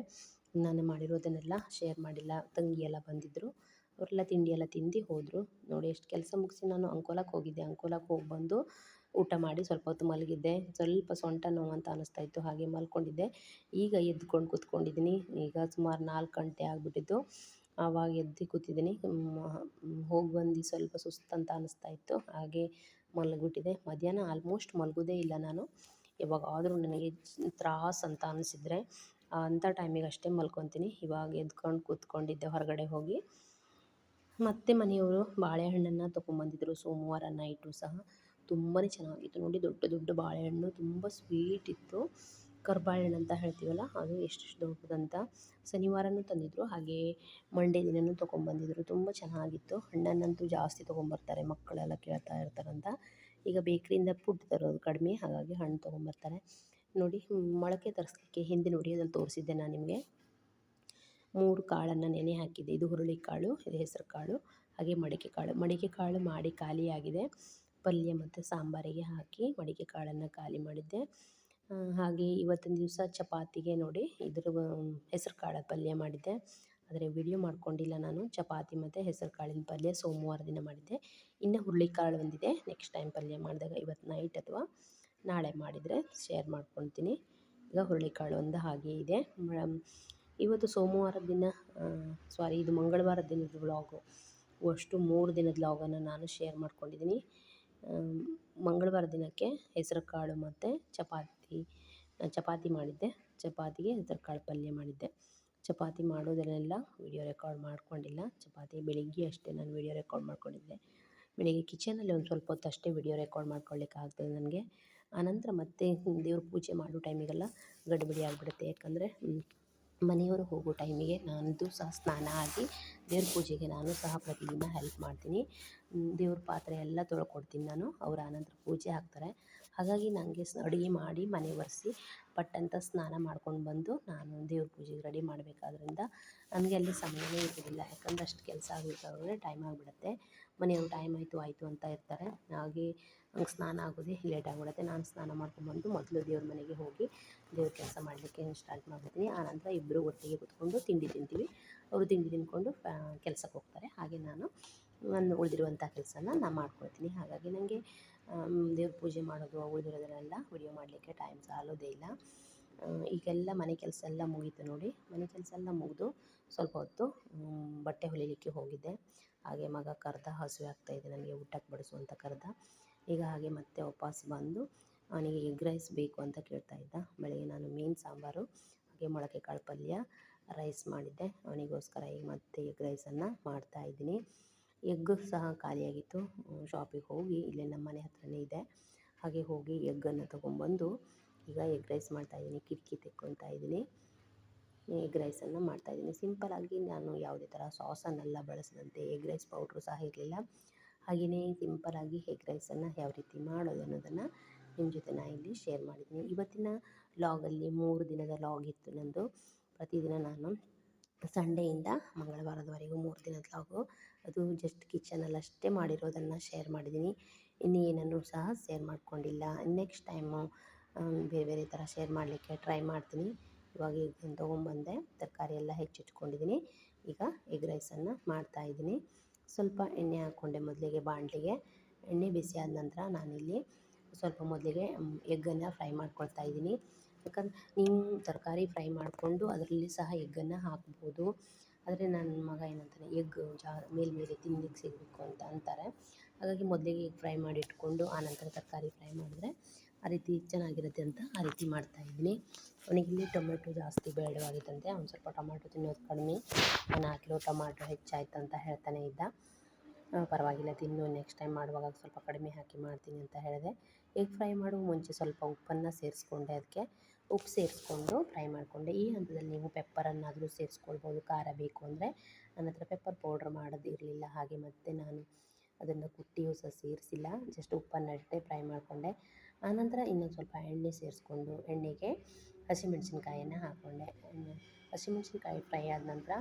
ನಾನು ಮಾಡಿರೋದನ್ನೆಲ್ಲ ಶೇರ್ ಮಾಡಿಲ್ಲ. ತಂಗಿ ಎಲ್ಲ ಬಂದಿದ್ದರು, ಅವರೆಲ್ಲ ತಿಂಡಿ ಎಲ್ಲ ತಿಂದು ಹೋದರು. ನೋಡಿ ಎಷ್ಟು ಕೆಲಸ ಮುಗಿಸಿ ನಾನು ಅಂಕೋಲಕ್ಕೆ ಹೋಗಿದ್ದೆ. ಅಂಕೋಲಕ್ಕೆ ಹೋಗಿ ಬಂದು ಊಟ ಮಾಡಿ ಸ್ವಲ್ಪ ಹೊತ್ತು ಮಲಗಿದ್ದೆ. ಸ್ವಲ್ಪ ಸೊಂಟ ನೋವು ಅಂತ ಅನ್ನಿಸ್ತಾಯಿತ್ತು, ಹಾಗೆ ಮಲ್ಕೊಂಡಿದ್ದೆ. ಈಗ ಎದ್ಕೊಂಡು ಕೂತ್ಕೊಂಡಿದ್ದೀನಿ. ಈಗ ಸುಮಾರು 4 ಗಂಟೆ ಆಗಿಬಿಟ್ಟಿತ್ತು. ಆವಾಗ ಎದ್ದು ಕೂತಿದ್ದೀನಿ. ಹೋಗಿ ಬಂದು ಸ್ವಲ್ಪ ಸುಸ್ತಂತ ಅನ್ನಿಸ್ತಾಯಿತ್ತು, ಹಾಗೆ ಮಲಗಿಬಿಟ್ಟಿದೆ. ಮಧ್ಯಾಹ್ನ ಆಲ್ಮೋಸ್ಟ್ ಮಲಗೋದೇ ಇಲ್ಲ ನಾನು. ಯಾವಾಗಾದರೂ ನನಗೆ ತ್ರಾಸು ಅಂತ ಅನಿಸಿದರೆ ಅಂಥ ಟೈಮಿಗೆ ಅಷ್ಟೇ ಮಲ್ಕೊತೀನಿ. ಇವಾಗ ಎದ್ಕೊಂಡು ಕೂತ್ಕೊಂಡಿದ್ದೆ ಹೊರಗಡೆ ಹೋಗಿ. ಮತ್ತು ಮನೆಯವರು ಬಾಳೆಹಣ್ಣನ್ನು ತೊಗೊಂಬಂದಿದ್ರು ಸೋಮವಾರ ನೈಟು ಸಹ. ತುಂಬಾ ಚೆನ್ನಾಗಿತ್ತು ನೋಡಿ, ದೊಡ್ಡ ದೊಡ್ಡ ಬಾಳೆಹಣ್ಣು, ತುಂಬ ಸ್ವೀಟ್ ಇತ್ತು. ಕರ್ಬಾಳೆಹಣ್ಣು ಅಂತ ಹೇಳ್ತೀವಲ್ಲ, ಅದು ಎಷ್ಟೆಷ್ಟು ದೊಡ್ಡದಂತ. ಶನಿವಾರನೂ ತಂದಿದ್ದರು, ಹಾಗೆ ಮಂಡೇ ದಿನವೂ ತೊಗೊಂಬಂದಿದ್ರು. ತುಂಬ ಚೆನ್ನಾಗಿತ್ತು. ಹಣ್ಣನ್ನಂತೂ ಜಾಸ್ತಿ ತೊಗೊಂಬರ್ತಾರೆ, ಮಕ್ಕಳೆಲ್ಲ ಕೇಳ್ತಾ ಇರ್ತಾರಂತ. ಈಗ ಬೇಕ್ರಿಯಿಂದ ಫುಡ್ ತರೋದು ಕಡಿಮೆ, ಹಾಗಾಗಿ ಹಣ್ಣು ತೊಗೊಂಬರ್ತಾರೆ. ನೋಡಿ ಮೊಳಕೆ ತರಿಸ್ಲಿಕ್ಕೆ ಹಿಂದಿನ ವಿಡಿಯೋದಲ್ಲಿ ತೋರಿಸಿದ್ದೆ ನಾನು ನಿಮಗೆ. 3 ಕಾಳನ್ನು ನೆನೆ ಹಾಕಿದ್ದೆ. ಇದು ಹುರುಳಿಕಾಳು, ಇದು ಹೆಸರು ಕಾಳು, ಹಾಗೆ ಮಡಿಕೆ ಕಾಳು ಮಾಡಿ ಖಾಲಿಯಾಗಿದೆ. ಪಲ್ಯ ಮತ್ತು ಸಾಂಬಾರಿಗೆ ಹಾಕಿ ಮಡಿಕೆ ಕಾಳನ್ನು ಖಾಲಿ ಮಾಡಿದ್ದೆ. ಹಾಗೆ ಇವತ್ತಿನ ದಿವಸ ಚಪಾತಿಗೆ ನೋಡಿ ಹೆಸರು ಕಾಳು ಪಲ್ಯ ಮಾಡಿದ್ದೆ, ಆದರೆ ವಿಡಿಯೋ ಮಾಡ್ಕೊಂಡಿಲ್ಲ ನಾನು. ಚಪಾತಿ ಮತ್ತು ಹೆಸರು ಕಾಳಿನ ಪಲ್ಯ ಸೋಮವಾರ ದಿನ ಮಾಡಿದ್ದೆ. ಇನ್ನು ಹುರುಳಿಕಾಳು ಒಂದಿದೆ, ನೆಕ್ಸ್ಟ್ ಟೈಮ್ ಪಲ್ಯ ಮಾಡಿದಾಗ ಇವತ್ತು ನೈಟ್ ಅಥವಾ ನಾಳೆ ಮಾಡಿದರೆ ಶೇರ್ ಮಾಡ್ಕೊತೀನಿ. ಈಗ ಹುರುಳಿಕಾಳು ಒಂದು ಹಾಗೆ ಇದೆ. ಇವತ್ತು ಸೋಮವಾರದ ದಿನ, ಇದು ಮಂಗಳವಾರದ ದಿನದ ವ್ಲಾಗು. ಅಷ್ಟು 3 ದಿನದ ವ್ಲಾಗನ್ನು ನಾನು ಶೇರ್ ಮಾಡ್ಕೊಂಡಿದ್ದೀನಿ. ಮಂಗಳವಾರ ದಿನಕ್ಕೆ ಹೆಸರು ಕಾಳು ಮತ್ತು ಚಪಾತಿ ಮಾಡಿದ್ದೆ. ಚಪಾತಿಗೆ ಹೆಸರು ಕಾಳು ಪಲ್ಯ ಮಾಡಿದ್ದೆ. ಚಪಾತಿ ಮಾಡೋದನ್ನೆಲ್ಲ ವಿಡಿಯೋ ರೆಕಾರ್ಡ್ ಮಾಡ್ಕೊಂಡಿಲ್ಲ. ಚಪಾತಿ ಬೆಳಿಗ್ಗೆ ಅಷ್ಟೇ ನಾನು ವಿಡಿಯೋ ರೆಕಾರ್ಡ್ ಮಾಡ್ಕೊಂಡಿದ್ದೆ. ಬೆಳಿಗ್ಗೆ ಕಿಚನಲ್ಲಿ ಒಂದು ಸ್ವಲ್ಪ ಹೊತ್ತು ಅಷ್ಟೇ ವಿಡಿಯೋ ರೆಕಾರ್ಡ್ ಮಾಡ್ಕೊಳ್ಳಿಕ್ಕೆ ಆಗ್ತದೆ ನನಗೆ. ಆನಂತರ ಮತ್ತೆ ದೇವ್ರ ಪೂಜೆ ಮಾಡೋ ಟೈಮಿಗೆಲ್ಲ ಗಡಿಬಿಡಿ ಆಗಿಬಿಡುತ್ತೆ. ಯಾಕಂದರೆ ಮನೆಯವರು ಹೋಗೋ ಟೈಮಿಗೆ ನಂದು ಸಹ ಸ್ನಾನ ಆಗಿ ದೇವ್ರ ಪೂಜೆಗೆ ನಾನು ಸಹ ಪ್ರತಿದಿನ ಹೆಲ್ಪ್ ಮಾಡ್ತೀನಿ. ದೇವ್ರ ಪಾತ್ರೆ ಎಲ್ಲ ತೊಳ್ಕೊಡ್ತೀನಿ ನಾನು. ಅವರು ಆನಂತರ ಪೂಜೆ ಹಾಕ್ತಾರೆ. ಹಾಗಾಗಿ ನನಗೆ ಅಡುಗೆ ಮಾಡಿ ಮನೆ ಒರೆಸಿ ಪಟ್ಟಂತ ಸ್ನಾನ ಮಾಡ್ಕೊಂಡು ಬಂದು ನಾನು ದೇವ್ರ ಪೂಜೆಗೆ ರೆಡಿ ಮಾಡಬೇಕಾದ್ರಿಂದ ನನಗೆ ಅಲ್ಲಿ ಸಮಯವೇ ಇರೋದಿಲ್ಲ. ಯಾಕಂದರೆ ಅಷ್ಟು ಕೆಲಸ ಆಗಬೇಕಾದ್ರೆ ಟೈಮ್ ಆಗಿಬಿಡುತ್ತೆ. ಮನೆಯವರು ಟೈಮ್ ಆಯಿತು ಅಂತ ಇರ್ತಾರೆ. ಹಾಗೆ ನಂಗೆ ಸ್ನಾನ ಆಗೋದೇ ಲೇಟ್ ಆಗಿಬಿಡುತ್ತೆ. ನಾನು ಸ್ನಾನ ಮಾಡ್ಕೊಂಡ್ಬಂದು ಮೊದಲು ದೇವ್ರ ಮನೆಗೆ ಹೋಗಿ ದೇವ್ರ ಕೆಲಸ ಮಾಡಲಿಕ್ಕೆ ಸ್ಟಾರ್ಟ್ ಮಾಡ್ಬಿಡ್ತೀನಿ. ಆನಂತರ ಇಬ್ಬರು ಒಟ್ಟಿಗೆ ಕೂತ್ಕೊಂಡು ತಿಂಡಿ ತಿಂತೀವಿ. ಅವರು ತಿಂಡಿ ತಿಂದ್ಕೊಂಡು ಕೆಲಸಕ್ಕೆ ಹೋಗ್ತಾರೆ. ಹಾಗೆ ನಾನು ಉಳಿದಿರುವಂಥ ಕೆಲಸನ ನಾನು ಮಾಡ್ಕೊಳ್ತೀನಿ. ಹಾಗಾಗಿ ನನಗೆ ದೇವ್ರ ಪೂಜೆ ಮಾಡೋದು ಉಳಿದಿರೋದನ್ನೆಲ್ಲ ವಿಡಿಯೋ ಮಾಡಲಿಕ್ಕೆ ಟೈಮ್ ಸಾಲೋದೇ ಇಲ್ಲ. ಈಗೆಲ್ಲ ಮನೆ ಕೆಲಸ ಎಲ್ಲ ಮುಗೀತು ನೋಡಿ. ಮನೆ ಕೆಲಸ ಎಲ್ಲ ಮುಗಿದು ಸ್ವಲ್ಪ ಹೊತ್ತು ಬಟ್ಟೆ ಹೊಲಿಲಿಕ್ಕೆ ಹೋಗಿದ್ದೆ. ಹಾಗೆ ಮಗ ಕರೆದ, ಹಸಿವೆ ಆಗ್ತಾಯಿದೆ ನನಗೆ ಊಟಕ್ಕೆ ಬಡಿಸು ಅಂತ ಕರೆದ. ಈಗ ಹಾಗೆ ಮತ್ತೆ ವಾಪಸ್ ಬಂದು ಅವನಿಗೆ ಎಗ್ ರೈಸ್ ಬೇಕು ಅಂತ ಕೇಳ್ತಾ ಇದ್ದ. ಬೆಳಗ್ಗೆ ನಾನು ಮೀನು ಸಾಂಬಾರು ಹಾಗೆ ಮೊಳಕೆ ಕಾಳು ಪಲ್ಯ ರೈಸ್ ಮಾಡಿದ್ದೆ. ಅವನಿಗೋಸ್ಕರ ಈಗ ಮತ್ತೆ ಎಗ್ ರೈಸನ್ನು ಮಾಡ್ತಾಯಿದ್ದೀನಿ. ಎಗ್ ಸಹ ಖಾಲಿಯಾಗಿತ್ತು. ಶಾಪಿಗೆ ಹೋಗಿ ಇಲ್ಲೇ ನಮ್ಮ ಮನೆ ಹತ್ರನೇ ಇದೆ, ಹಾಗೆ ಹೋಗಿ ಎಗ್ಗನ್ನು ತೊಗೊಂಬಂದು ಈಗ ಎಗ್ ರೈಸ್ ಮಾಡ್ತಾಯಿದ್ದೀನಿ. ಕಿಟಕಿ ತೆಕ್ಕೊತಾ ಇದ್ದೀನಿ. ಎಗ್ ರೈಸನ್ನು ಮಾಡ್ತಾಯಿದ್ದೀನಿ. ಸಿಂಪಲಾಗಿ ನಾನು ಯಾವುದೇ ಥರ ಸಾಸನ್ನೆಲ್ಲ ಬಳಸದಂತೆ, ಎಗ್ ರೈಸ್ ಪೌಡ್ರು ಸಹ ಇರಲಿಲ್ಲ. ಹಾಗೆಯೇ ಸಿಂಪಲಾಗಿ ಎಗ್ ರೈಸನ್ನು ಯಾವ ರೀತಿ ಮಾಡೋದು ಅನ್ನೋದನ್ನು ನಿಮ್ಮ ಜೊತೆ ನಾನು ಇಲ್ಲಿ ಶೇರ್ ಮಾಡಿದ್ದೀನಿ. ಇವತ್ತಿನ ವ್ಲಾಗಲ್ಲಿ 3 ದಿನದ ವ್ಲಾಗ್ ಇತ್ತು ನನ್ನದು. ಪ್ರತಿದಿನ ನಾನು ಸಂಡೆಯಿಂದ ಮಂಗಳವಾರದವರೆಗೂ 3 ದಿನದ ವ್ಲಾಗು. ಅದು ಜಸ್ಟ್ ಕಿಚನಲ್ಲಷ್ಟೇ ಮಾಡಿರೋದನ್ನು ಶೇರ್ ಮಾಡಿದ್ದೀನಿ. ಇನ್ನು ಏನನ್ನೂ ಸಹ ಶೇರ್ ಮಾಡ್ಕೊಂಡಿಲ್ಲ. ನೆಕ್ಸ್ಟ್ ಟೈಮು ಬೇರೆ ಬೇರೆ ಥರ ಶೇರ್ ಮಾಡಲಿಕ್ಕೆ ಟ್ರೈ ಮಾಡ್ತೀನಿ. ಇವಾಗ ಎಗ್ ತೊಗೊಂಬಂದೆ, ತರಕಾರಿ ಎಲ್ಲ ಹೆಚ್ಚಿಟ್ಕೊಂಡಿದ್ದೀನಿ. ಈಗ ಎಗ್ ರೈಸನ್ನು ಮಾಡ್ತಾಯಿದ್ದೀನಿ. ಸ್ವಲ್ಪ ಎಣ್ಣೆ ಹಾಕ್ಕೊಂಡೆ ಮೊದಲಿಗೆ ಬಾಣಲಿಗೆ. ಎಣ್ಣೆ ಬಿಸಿ ಆದ ನಂತರ ನಾನಿಲ್ಲಿ ಸ್ವಲ್ಪ ಮೊದಲಿಗೆ ಎಗ್ಗನ್ನು ಫ್ರೈ ಮಾಡ್ಕೊಳ್ತಾ ಇದ್ದೀನಿ. ಯಾಕಂದ್ರೆ ನೀವು ತರಕಾರಿ ಫ್ರೈ ಮಾಡಿಕೊಂಡು ಅದರಲ್ಲಿ ಸಹ ಎಗ್ಗನ್ನು ಹಾಕ್ಬೋದು. ಆದರೆ ನನ್ನ ಮಗ ಏನಂತಾನೆ, ಎಗ್ ಮೇಲ್ಮೇಲೆ ತಿನ್ಲಿಕ್ಕೆ ಸಿಗಬೇಕು ಅಂತ ಅಂತಾರೆ. ಹಾಗಾಗಿ ಮೊದಲಿಗೆ ಎಗ್ ಫ್ರೈ ಮಾಡಿ ಇಟ್ಕೊಂಡು ಆನಂತರ ತರಕಾರಿ ಫ್ರೈ ಮಾಡಿದ್ರೆ ಆ ರೀತಿ ಚೆನ್ನಾಗಿರುತ್ತೆ ಅಂತ ಆ ರೀತಿ ಮಾಡ್ತಾಯಿದ್ದೀನಿ. ಅವನಿಗಿಲ್ಲಿ ಟೊಮೆಟೊ ಜಾಸ್ತಿ ಬೇಡವಾಗಿತ್ತಂತೆ. ಅವ್ನು ಸ್ವಲ್ಪ ಟೊಮೆಟೊ ತಿನ್ನೋದು ಕಡಿಮೆ. ನಾನು ಹಾಕಿರೋ ಟೊಮಾಟೊ ಹೆಚ್ಚಾಯ್ತು ಅಂತ ಹೇಳ್ತಾನೆ ಇದ್ದ. ಪರವಾಗಿಲ್ಲ ತಿನ್ನು, ನೆಕ್ಸ್ಟ್ ಟೈಮ್ ಮಾಡುವಾಗ ಸ್ವಲ್ಪ ಕಡಿಮೆ ಹಾಕಿ ಮಾಡ್ತೀನಿ ಅಂತ ಹೇಳಿದೆ. ಎಗ್ ಫ್ರೈ ಮಾಡುವ ಮುಂಚೆ ಸ್ವಲ್ಪ ಉಪ್ಪನ್ನು ಸೇರಿಸ್ಕೊಂಡೆ. ಅದಕ್ಕೆ ಉಪ್ಪು ಸೇರಿಸ್ಕೊಂಡು ಫ್ರೈ ಮಾಡಿಕೊಂಡೆ. ಈ ಹಂತದಲ್ಲಿ ನೀವು ಪೆಪ್ಪರನ್ನಾದರೂ ಸೇರಿಸ್ಕೊಳ್ಬೋದು ಖಾರ ಬೇಕು ಅಂದರೆ. ನನ್ನ ಹತ್ರ ಪೆಪ್ಪರ್ ಪೌಡ್ರ್ ಮಾಡೋದಿರಲಿಲ್ಲ, ಹಾಗೆ ಮತ್ತು ನಾನು ಅದನ್ನು ಕುಟ್ಟಿಯೂ ಸಹ ಸೇರಿಸಿಲ್ಲ. ಜಸ್ಟ್ ಉಪ್ಪನ್ನಷ್ಟೇ ಫ್ರೈ ಮಾಡಿಕೊಂಡೆ. ಆನಂತರ ಇನ್ನೊಂದು ಸ್ವಲ್ಪ ಎಣ್ಣೆ ಸೇರಿಸ್ಕೊಂಡು ಎಣ್ಣೆಗೆ ಹಸಿಮೆಣಸಿನ್ಕಾಯನ್ನು ಹಾಕ್ಕೊಂಡೆ. ಹಸಿಮೆಣಸಿನ್ಕಾಯಿ ಫ್ರೈ ಆದ ನಂತರ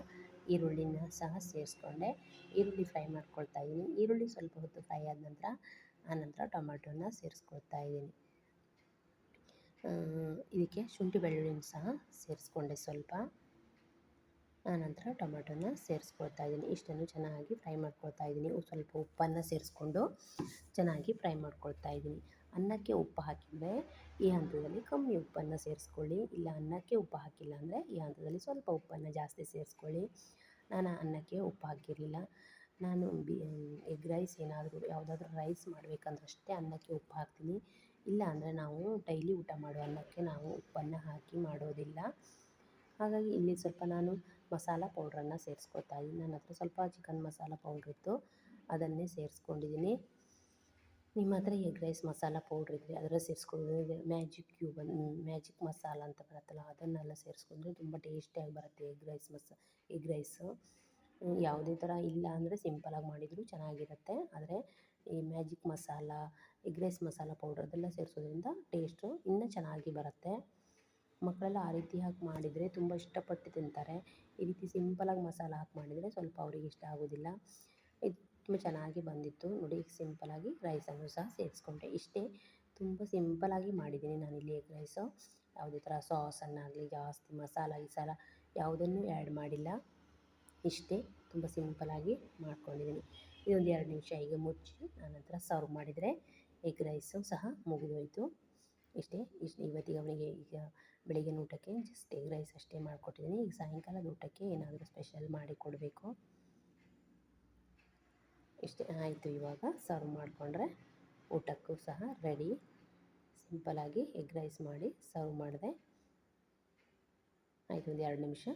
ಈರುಳ್ಳಿನ ಸಹ ಸೇರಿಸ್ಕೊಂಡೆ. ಈರುಳ್ಳಿ ಫ್ರೈ ಮಾಡ್ಕೊಳ್ತಾ ಇದ್ದೀನಿ. ಈರುಳ್ಳಿ ಸ್ವಲ್ಪ ಹೊತ್ತು ಫ್ರೈ ಆದ ನಂತರ ಆನಂತರ ಟೊಮೆಟೊನ ಸೇರಿಸ್ಕೊಳ್ತಾ ಇದ್ದೀನಿ. ಇದಕ್ಕೆ ಶುಂಠಿ ಬೆಳ್ಳುಳ್ಳಿನ ಸಹ ಸೇರಿಸ್ಕೊಂಡೆ ಸ್ವಲ್ಪ. ಆನಂತರ ಟೊಮೆಟೊನ ಸೇರಿಸ್ಕೊಳ್ತಾ ಇದ್ದೀನಿ. ಇಷ್ಟನ್ನು ಚೆನ್ನಾಗಿ ಫ್ರೈ ಮಾಡ್ಕೊಳ್ತಾ ಇದ್ದೀನಿ. ಸ್ವಲ್ಪ ಉಪ್ಪನ್ನು ಸೇರಿಸ್ಕೊಂಡು ಚೆನ್ನಾಗಿ ಫ್ರೈ ಮಾಡ್ಕೊಳ್ತಾ ಇದ್ದೀನಿ. ಅನ್ನಕ್ಕೆ ಉಪ್ಪು ಹಾಕಿದರೆ ಈ ಹಂತದಲ್ಲಿ ಕಮ್ಮಿ ಉಪ್ಪನ್ನು ಸೇರಿಸ್ಕೊಳ್ಳಿ. ಇಲ್ಲ ಅನ್ನಕ್ಕೆ ಉಪ್ಪು ಹಾಕಿಲ್ಲ ಅಂದರೆ ಈ ಹಂತದಲ್ಲಿ ಸ್ವಲ್ಪ ಉಪ್ಪನ್ನು ಜಾಸ್ತಿ ಸೇರಿಸ್ಕೊಳ್ಳಿ. ನಾನು ಅನ್ನಕ್ಕೆ ಉಪ್ಪು ಹಾಕಿರಲಿಲ್ಲ. ನಾನು ಎಗ್ ರೈಸ್ ಏನಾದರೂ ಯಾವುದಾದ್ರೂ ರೈಸ್ ಮಾಡಬೇಕಂದ್ರಷ್ಟೇ ಅನ್ನಕ್ಕೆ ಉಪ್ಪು ಹಾಕ್ತೀನಿ. ಇಲ್ಲ ಅಂದರೆ ನಾವು ಡೈಲಿ ಊಟ ಮಾಡುವ ಅನ್ನಕ್ಕೆ ನಾವು ಉಪ್ಪನ್ನು ಹಾಕಿ ಮಾಡೋದಿಲ್ಲ. ಹಾಗಾಗಿ ಇಲ್ಲಿ ಸ್ವಲ್ಪ ನಾನು ಮಸಾಲ ಪೌಡ್ರನ್ನು ಸೇರಿಸ್ಕೊಳ್ತಾ ಇದ್ದೀನಿ. ನನ್ನ ಹತ್ರ ಸ್ವಲ್ಪ ಚಿಕನ್ ಮಸಾಲ ಪೌಡ್ರ್ ಇತ್ತು, ಅದನ್ನೇ ಸೇರಿಸ್ಕೊಂಡಿದ್ದೀನಿ. ನಿಮ್ಮ ಹತ್ರ ಎಗ್ ರೈಸ್ ಮಸಾಲ ಪೌಡ್ರ್ ಇದ್ದರೆ ಅದರ ಸೇರಿಸ್ಕೊಳ್ಳೋದು. ಮ್ಯಾಜಿಕ್ ಮಸಾಲ ಅಂತ ಬರುತ್ತಲ್ಲ, ಅದನ್ನೆಲ್ಲ ಸೇರಿಸ್ಕೊಂಡ್ರೆ ತುಂಬ ಟೇಸ್ಟಿಯಾಗಿ ಬರುತ್ತೆ ಎಗ್ ರೈಸು. ಯಾವುದೇ ಥರ ಇಲ್ಲ ಅಂದರೆ ಸಿಂಪಲಾಗಿ ಮಾಡಿದರೂ ಚೆನ್ನಾಗಿರುತ್ತೆ. ಆದರೆ ಈ magic masala, egg rice masala powder ಅದೆಲ್ಲ ಸೇರಿಸೋದ್ರಿಂದ ಟೇಸ್ಟು ಇನ್ನೂ ಚೆನ್ನಾಗಿ ಬರುತ್ತೆ. ಮಕ್ಕಳೆಲ್ಲ ಆ ರೀತಿ ಹಾಕಿ ಮಾಡಿದರೆ ತುಂಬ ಇಷ್ಟಪಟ್ಟು ತಿಂತಾರೆ. ಈ ರೀತಿ ಸಿಂಪಲಾಗಿ ಮಸಾಲ ಹಾಕಿ ಮಾಡಿದರೆ ಸ್ವಲ್ಪ ಅವರಿಗೆ ಇಷ್ಟ ಆಗೋದಿಲ್ಲ. ಇದು ತುಂಬ ಚೆನ್ನಾಗಿ ಬಂದಿತ್ತು ನೋಡಿ. ಸಿಂಪಲಾಗಿ ರೈಸನ್ನು ಸಹ ಸೇರಿಸ್ಕೊಂಡೆ. ಇಷ್ಟೇ, ತುಂಬ ಸಿಂಪಲಾಗಿ ಮಾಡಿದ್ದೀನಿ ನಾನಿಲ್ಲಿ ಎಗ್ ರೈಸು. ಯಾವುದೇ ಥರ ಸಾಸನ್ನಾಗಲಿ ಜಾಸ್ತಿ ಮಸಾಲ ಗಿಸಾಲ ಯಾವುದನ್ನೂ ಆ್ಯಡ್ ಮಾಡಿಲ್ಲ. ಇಷ್ಟೇ, ತುಂಬ ಸಿಂಪಲಾಗಿ ಮಾಡ್ಕೊಂಡಿದ್ದೀನಿ. ಇದೊಂದು 2 ನಿಮಿಷ ಈಗ ಮುಚ್ಚಿ ಆನಂತರ ಸರ್ವ್ ಮಾಡಿದರೆ ಎಗ್ ರೈಸು ಸಹ ಮುಗಿದೋಯ್ತು. ಇಷ್ಟೇ. ಇವತ್ತಿಗೆ ಅವನಿಗೆ ಈಗ ಬೆಳಗಿನ ಊಟಕ್ಕೆ ಜಸ್ಟ್ ಎಗ್ ರೈಸ್ ಅಷ್ಟೇ ಮಾಡಿಕೊಟ್ಟಿದ್ದೀನಿ. ಈಗ ಸಾಯಂಕಾಲದ ಊಟಕ್ಕೆ ಏನಾದರೂ ಸ್ಪೆಷಲ್ ಮಾಡಿ ಕೊಡಬೇಕು. ಇಷ್ಟೇ ಆಯಿತು. ಇವಾಗ ಸರ್ವ್ ಮಾಡಿಕೊಂಡ್ರೆ ಊಟಕ್ಕೂ ಸಹ ರೆಡಿ. ಸಿಂಪಲಾಗಿ ಎಗ್ ರೈಸ್ ಮಾಡಿ ಸರ್ವ್ ಮಾಡಿದೆ. ಆಯಿತು, ಒಂದು 2 ನಿಮಿಷ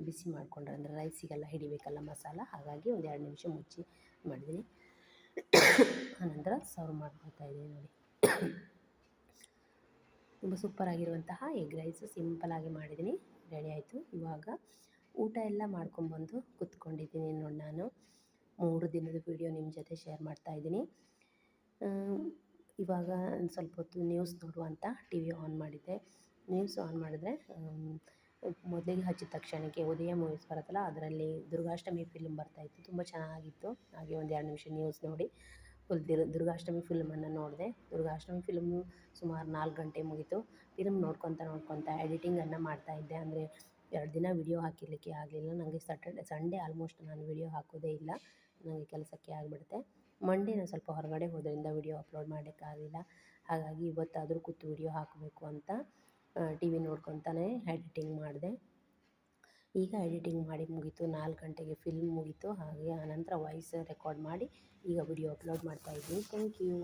ಬಿಸಿ ಮಾಡಿಕೊಂಡ್ರೆ ಅಂದರೆ ರೈಸಿಗೆಲ್ಲ ಹಿಡಿಬೇಕಲ್ಲ ಮಸಾಲ, ಹಾಗಾಗಿ ಒಂದು 2 ನಿಮಿಷ ಮುಚ್ಚಿ ಮಾಡಿದ್ದೀನಿ. ಆನಂತರ ಸರ್ವ್ ಮಾಡ್ಕೊಳ್ತಾ ಇದ್ದೀನಿ ನೋಡಿ. ತುಂಬ ಸೂಪರಾಗಿರುವಂತಹ ಎಗ್ ರೈಸು ಸಿಂಪಲಾಗಿ ಮಾಡಿದ್ದೀನಿ. ರೆಡಿ ಆಯಿತು. ಇವಾಗ ಊಟ ಎಲ್ಲ ಮಾಡ್ಕೊಂಬಂದು ಕೂತ್ಕೊಂಡಿದ್ದೀನಿ ನೋಡಿ. ನಾನು 3 ದಿನದ ವೀಡಿಯೋ ನಿಮ್ಮ ಜೊತೆ ಶೇರ್ ಮಾಡ್ತಾಯಿದ್ದೀನಿ. ಇವಾಗ ಸ್ವಲ್ಪ ಹೊತ್ತು ನ್ಯೂಸ್ ನೋಡುವ ಅಂತ ಟಿ ವಿ ಆನ್ ಮಾಡಿದ್ದೆ. ನ್ಯೂಸ್ ಆನ್ ಮಾಡಿದ್ರೆ ಮೊದಲಿಗೆ ಹಚ್ಚಿದ ತಕ್ಷಣಕ್ಕೆ ಉದಯ ಮೂವೀಸ್ ಬರುತ್ತಲ್ಲ, ಅದರಲ್ಲಿ ದುರ್ಗಾಷ್ಟಮಿ ಫಿಲ್ಮ್ ಬರ್ತಾಯಿತ್ತು. ತುಂಬ ಚೆನ್ನಾಗಿತ್ತು. ಹಾಗೆ ಒಂದು 2 ನಿಮಿಷ ನ್ಯೂಸ್ ನೋಡಿ ಫುಲ್ ದುರ್ಗಾಷ್ಟಮಿ ಫಿಲ್ಮನ್ನು ನೋಡಿದೆ. ದುರ್ಗಾಷ್ಟಮಿ ಫಿಲ್ಮು ಸುಮಾರು 4 ಗಂಟೆ ಮುಗೀತು. ಫಿಲ್ಮ್ ನೋಡ್ಕೊತ ಎಡಿಟಿಂಗನ್ನು ಮಾಡ್ತಾಯಿದ್ದೆ. ಅಂದರೆ 2 ದಿನ ವೀಡಿಯೋ ಹಾಕಿರಲಿಕ್ಕೆ ಆಗಲಿಲ್ಲ ನನಗೆ. ಸಂಡೇ ಆಲ್ಮೋಸ್ಟ್ ನಾನು ವೀಡಿಯೋ ಹಾಕೋದೇ ಇಲ್ಲ, ನನಗೆ ಕೆಲಸಕ್ಕೆ ಆಗಿಬಿಡುತ್ತೆ. ಮಂಡೇ ನಾನು ಸ್ವಲ್ಪ ಹೊರಗಡೆ ಹೋದ್ರಿಂದ ವೀಡಿಯೋ ಅಪ್ಲೋಡ್ ಮಾಡಲಿಕ್ಕಾಗಲಿಲ್ಲ. ಹಾಗಾಗಿ ಇವತ್ತಾದರೂ ಕೂತು ವೀಡಿಯೋ ಹಾಕಬೇಕು ಅಂತ ಟಿ ವಿ ನೋಡ್ಕೊತಾನೆ ಎಡಿಟಿಂಗ್ ಮಾಡಿದೆ. ಈಗ ಎಡಿಟಿಂಗ್ ಮಾಡಿ ಮುಗೀತು. 4 ಗಂಟೆಗೆ ಫಿಲ್ಮ್ ಮುಗೀತು. ಹಾಗೆ ಆನಂತರ ವಾಯ್ಸ್ ರೆಕಾರ್ಡ್ ಮಾಡಿ ಈಗ ವೀಡಿಯೋ ಅಪ್ಲೋಡ್ ಮಾಡ್ತಾಯಿದ್ದೀನಿ. Thank you.